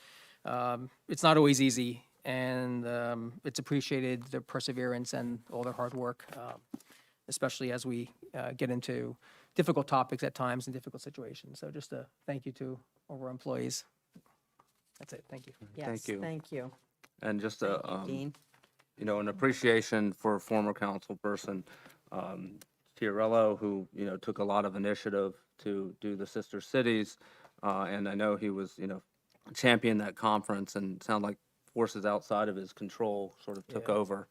it's not always easy. And it's appreciated, their perseverance and all their hard work, especially as we get into difficult topics at times and difficult situations. So just a thank you to all of our employees. That's it. Thank you. Yes, you. thank you. And just Dean. an appreciation for former councilperson Chiarello, who, took a lot of initiative to do the sister cities. And I know he was, championed that conference and sounded like forces outside of his control sort of took over.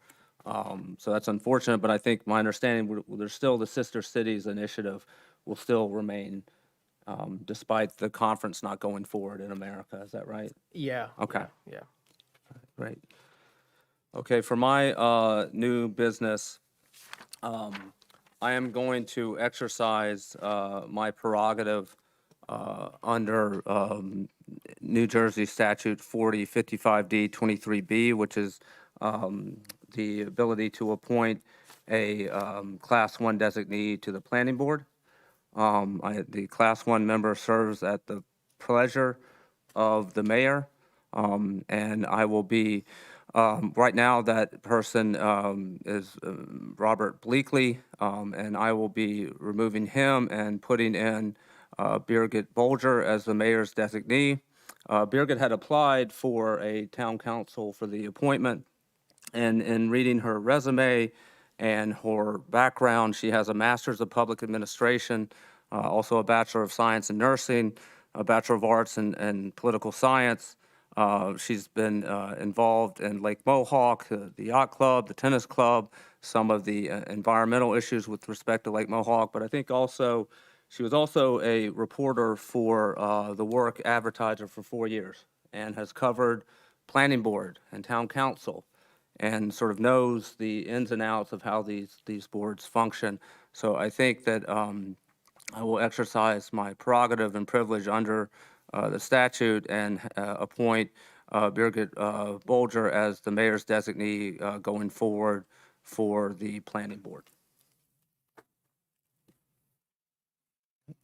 So that's unfortunate, but I think my understanding, there's still the Sister Cities initiative will still remain despite the conference not going forward in America. Is that right? Yeah. Okay. Yeah. Great. Okay, for my new business, I am going to exercise my prerogative under New Jersey Statute 4055D 23B, which is the ability to appoint a Class 1 designee to the Planning Board. The Class 1 member serves at the pleasure of the mayor, and I will be Right now, that person is Robert Bleakley, and I will be removing him and putting in Birgit Bolger as the mayor's designee. Birgit had applied for a town council for the appointment, and in reading her resume and her background, she has a master's of public administration, also a bachelor of science in nursing, a bachelor of arts in political science. She's been involved in Lake Mohawk, the yacht club, the tennis club, some of the environmental issues with respect to Lake Mohawk. But I think also she was also a reporter for the Work Advertiser for 4 years and has covered planning board and town council and sort of knows the ins and outs of how these boards function. So I think that I will exercise my prerogative and privilege under the statute and appoint Birgit Bolger as the mayor's designee going forward for the planning board.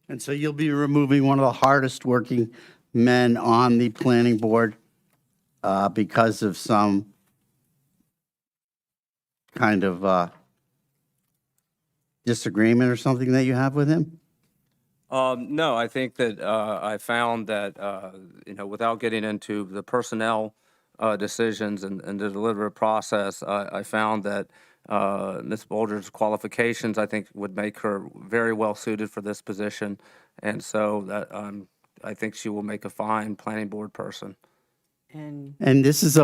And so you'll be removing one of the hardest working men on the planning board because of some kind of disagreement or something that you have with him? No, I think that I found that, without getting into the personnel decisions and the deliberative process, I found that Ms. Bolger's qualifications, I think, would make her very well suited for this position. And so that I think she will make a fine planning board person. And And this is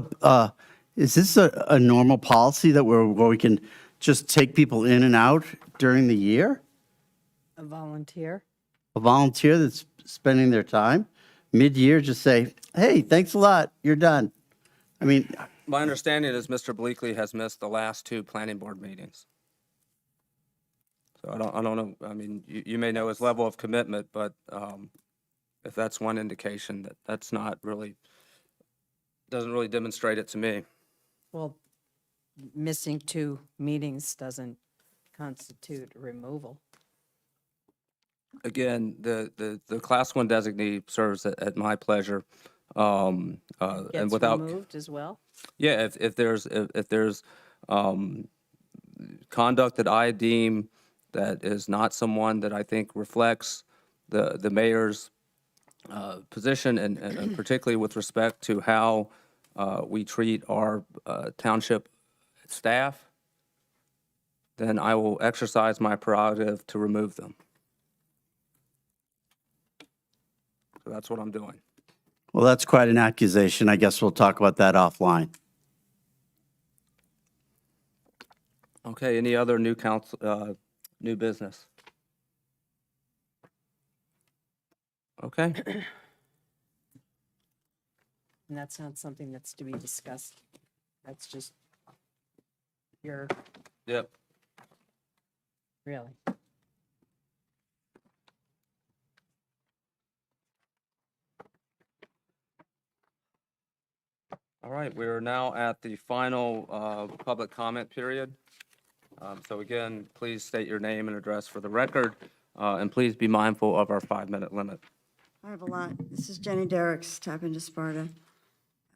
is this a normal policy that where we can just take people in and out during the year? a volunteer? A volunteer that's spending their time mid-year, just say, hey, thanks a lot, you're done. I mean, My understanding is Mr. Bleakley has missed the last 2 planning board meetings. So I don't know, I mean, you may know his level of commitment, but if that's one indication, that's not really, doesn't really demonstrate it to me. Well, missing 2 meetings doesn't constitute a removal. Again, the Class 1 designee serves at my pleasure. And Gets without, removed as well? yeah, if there's conduct that I deem that is not someone that I think reflects the mayor's position, and particularly with respect to how we treat our township staff, then I will exercise my prerogative to remove them. So that's what I'm doing. well, that's quite an accusation. I guess we'll talk about that offline. Okay, any other new new business? Okay, And that's not something that's to be discussed. That's just your, yep. really. All right, we're now at the final public comment period. So again, please state your name and address for the record, and please be mindful of our 5-minute limit. I have a lot. This is Jenny Derricks, Tap into Sparta.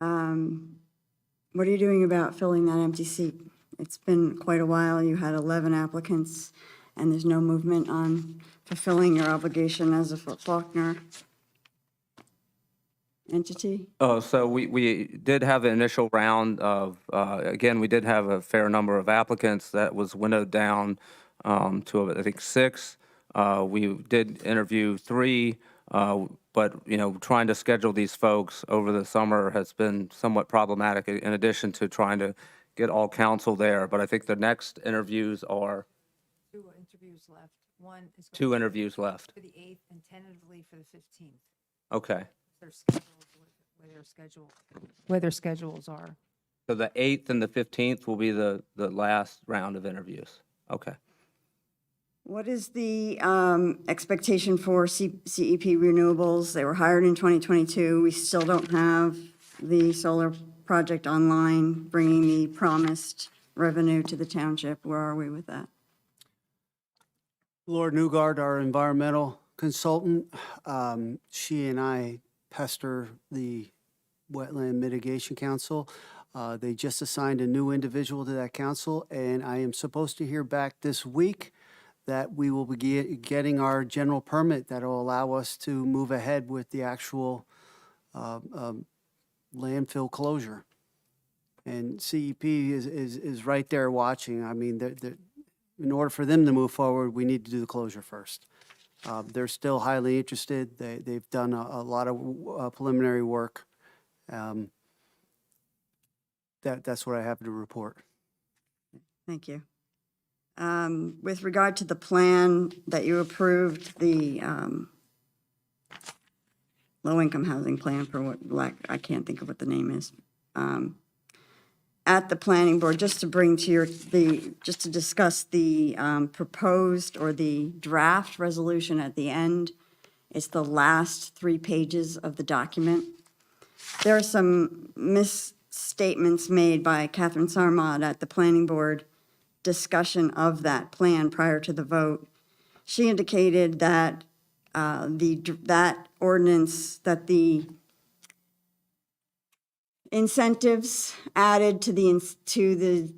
What are you doing about filling that empty seat? It's been quite a while. You had 11 applicants, and there's no movement on fulfilling your obligation as a Faulkner entity? So we did have an initial round of, again, we did have a fair number of applicants that was winnowed down to, I think, 6. We did interview 3, but, trying to schedule these folks over the summer has been somewhat problematic in addition to trying to get all council there. But I think the next interviews are 2 interviews left. One is 2 interviews left. for the 8th and tentatively for the 15th. Okay. Their schedules, where their schedules are. So the 8th and the 15th will be the last round of interviews. Okay. What is the expectation for CEP renewables? They were hired in 2022. We still don't have the solar project online, bringing the promised revenue to the township. Where are we with that? Laura Newgard, our environmental consultant, she and I pester the Wetland Mitigation Council. They just assigned a new individual to that council, and I am supposed to hear back this week that we will be getting our general permit that will allow us to move ahead with the actual landfill closure. And CEP is right there watching. I mean, in order for them to move forward, we need to do the closure first. They're still highly interested. They've done a lot of preliminary work. That's what I have to report. Thank you. With regard to the plan that you approved, the low-income housing plan, for what, I can't think of what the name is, at the planning board, just to bring to just to discuss the proposed or the draft resolution at the end. It's the last 3 pages of the document. There are some misstatements made by Catherine Sarmad at the planning board discussion of that plan prior to the vote. She indicated that that ordinance, that the incentives added to the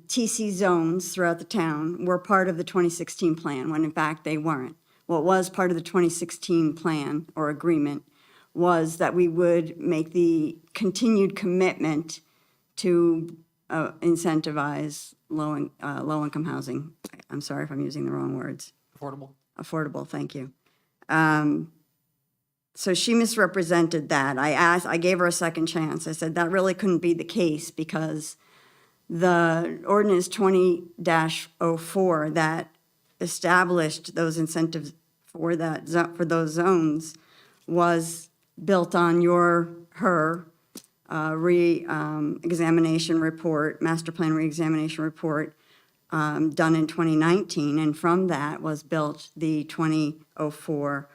TC zones throughout the town were part of the 2016 plan, when in fact they weren't. What was part of the 2016 plan or agreement was that we would make the continued commitment to incentivize low-income housing. I'm sorry if I'm using the wrong words. Affordable, thank you. So she misrepresented that. I gave her a second chance. I said that really couldn't be the case because the ordinance 20-04 that established those incentives for those zones was built on her re-examination report, master plan re-examination report done in 2019, and from that was built the 2004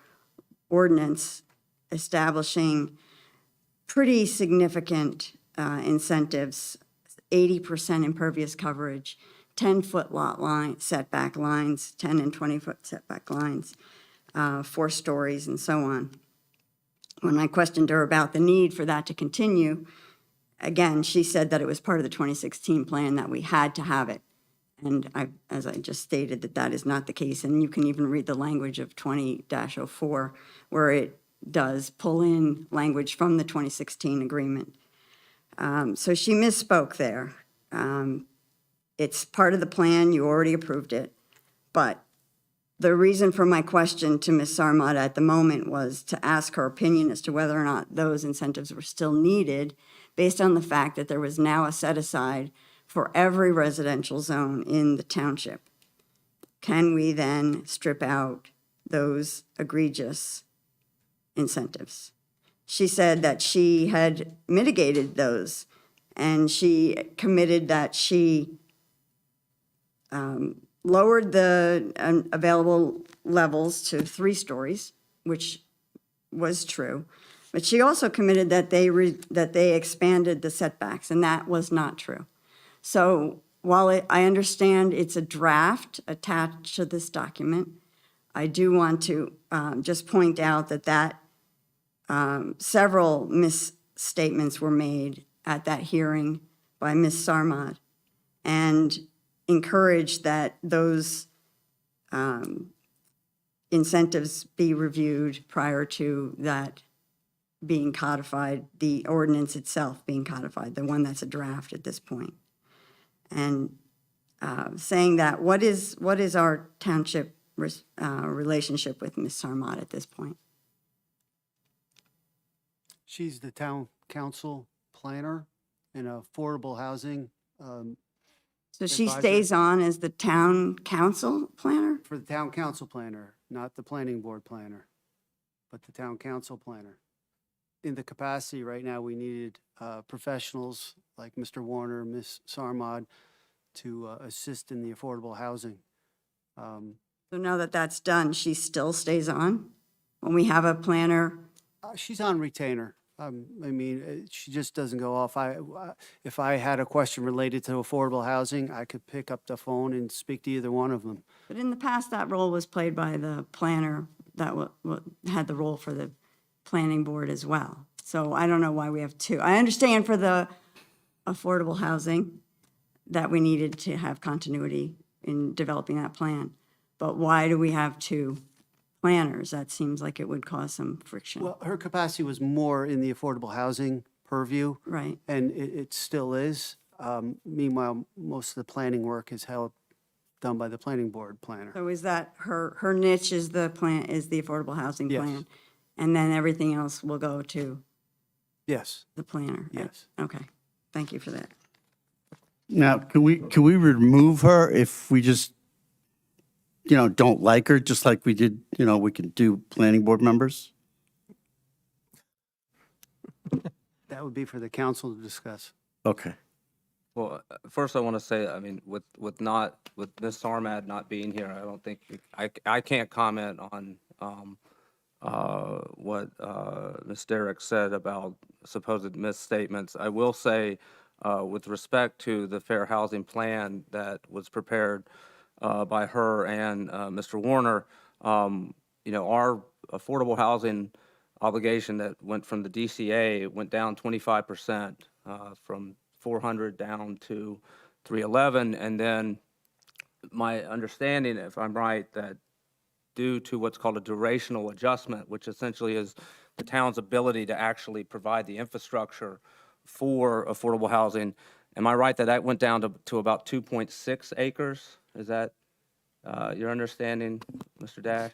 ordinance establishing pretty significant incentives, 80% impervious coverage, 10-foot lot line setback lines, 10 and 20-foot setback lines, 4 stories, and so on. When I questioned her about the need for that to continue, again, she said that it was part of the 2016 plan, that we had to have it. And as I just stated, that is not the case. And you can even read the language of 20-04, where it does pull in language from the 2016 agreement. So she misspoke there. It's part of the plan. You already approved it. But the reason for my question to Ms. Sarmad at the moment was to ask her opinion as to whether or not those incentives were still needed, based on the fact that there was now a set-aside for every residential zone in the township. Can we then strip out those egregious incentives? She said that she had mitigated those, and she committed that she lowered the available levels to 3 stories, which was true. But she also committed that they expanded the setbacks, and that was not true. So while I understand it's a draft attached to this document, I do want to just point out that several misstatements were made at that hearing by Ms. Sarmad, and encourage that those incentives be reviewed prior to that being codified, the ordinance itself being codified, the one that's a draft at this point. And saying that, what is our township relationship with Ms. Sarmad at this point? She's the town council planner in affordable housing. So she Advisor. stays on as the town council planner? For the town council planner, not the planning board planner, but the town council planner. In the capacity right now, we needed professionals like Mr. Warner, Ms. Sarmad, to assist in the affordable housing. So now that that's done, she still stays on? When we have a planner? She's on retainer. I mean, she just doesn't go off. If I had a question related to affordable housing, I could pick up the phone and speak to either one of them. But in the past, that role was played by the planner that had the role for the planning board as well. So I don't know why we have 2. I understand for the affordable housing, that we needed to have continuity in developing that plan. But why do we have two planners? That seems like it would cause some friction. Well, her capacity was more in the affordable housing purview. Right. And it still is. Meanwhile, most of the planning work is done by the planning board planner. So is that her niche is the plan, is the affordable housing Yes. plan? And then everything else will go to Yes, the planner? yes. Okay, thank you for that. Now, can we remove her if we just, don't like her, just like we did, we can do planning board members? That would be for the council to discuss. Okay. Well, first I want to say, I mean, with Ms. Sarmad not being here, I don't think, I can't comment on what Ms. Derrick said about supposed misstatements. I will say, with respect to the fair housing plan that was prepared by her and Mr. Warner, our affordable housing obligation that went from the DCA went down 25%, from 400 down to 311. And then my understanding, if I'm right, that due to what's called a durational adjustment, which essentially is the town's ability to actually provide the infrastructure for affordable housing, am I right that that went down to about 2.6 acres? Is that your understanding, Mr. Dash?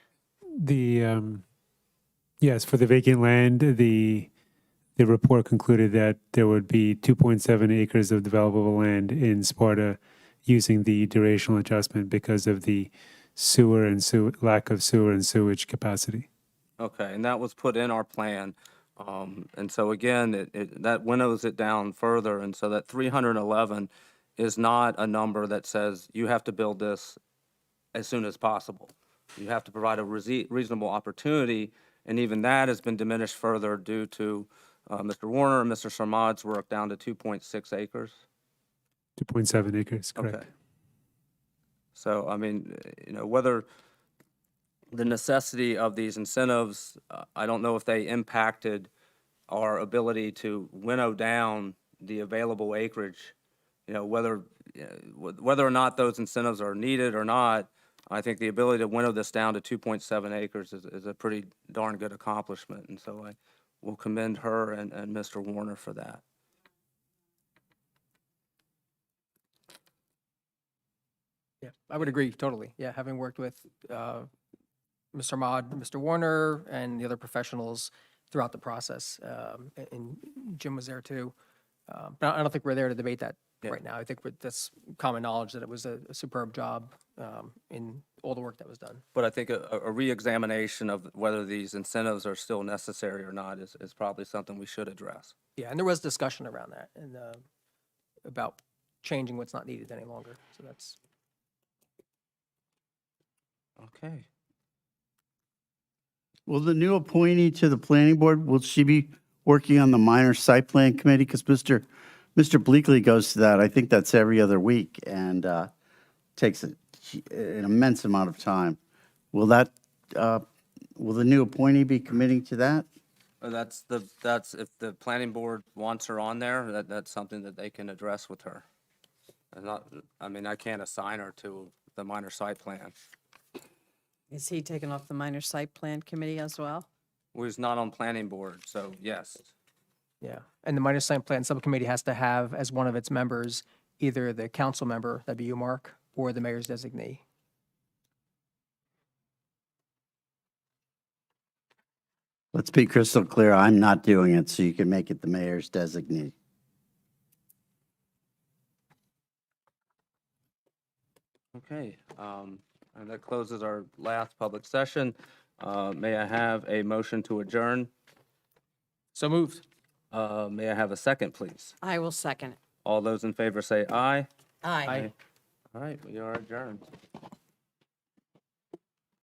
Yes, for the vacant land, the report concluded that there would be 2.7 acres of developable land in Sparta using the durational adjustment because of the lack of sewer and sewage capacity. Okay, and that was put in our plan. And so again, that winnows it down further. And so that 311 is not a number that says you have to build this as soon as possible. You have to provide a reasonable opportunity. And even that has been diminished further due to Mr. Warner and Mr. Sarmad's work down to 2.6 acres. 2.7 acres, correct. Okay. So, I mean, whether the necessity of these incentives, I don't know if they impacted our ability to winnow down the available acreage. Whether or not those incentives are needed or not, I think the ability to winnow this down to 2.7 acres is a pretty darn good accomplishment. And so I will commend her and Mr. Warner for that. Yeah, I would agree totally. Yeah, having worked with Mr. Maude, Mr. Warner, and the other professionals throughout the process, and Jim was there too. But I don't think we're there to debate that right now. I think that's common knowledge that it was a superb job in all the work that was done. But I think a reexamination of whether these incentives are still necessary or not is probably something we should address. Yeah, and there was discussion around that and about changing what's not needed any longer. So that's. Okay. Will the new appointee to the planning board, will she be working on the minor site plan committee? Because Mr. Bleakley goes to that, I think that's every other week, and takes an immense amount of time. Will the new appointee be committing to that? That's if the planning board wants her on there, that's something that they can address with her. I can't assign her to the minor site plan. Is he taking off the minor site plan committee as well? Well, he's not on planning board, so yes. Yeah, and the minor site plan subcommittee has to have as one of its members either the council member, that'd be you, Mark, or the mayor's designee. Let's be crystal clear, I'm not doing it, so you can make it the mayor's designee. Okay, and that closes our last public session. May I have a motion to adjourn? So moved. May I have a second, please? I will second it. All those in favor say aye. Aye. All right, we are adjourned.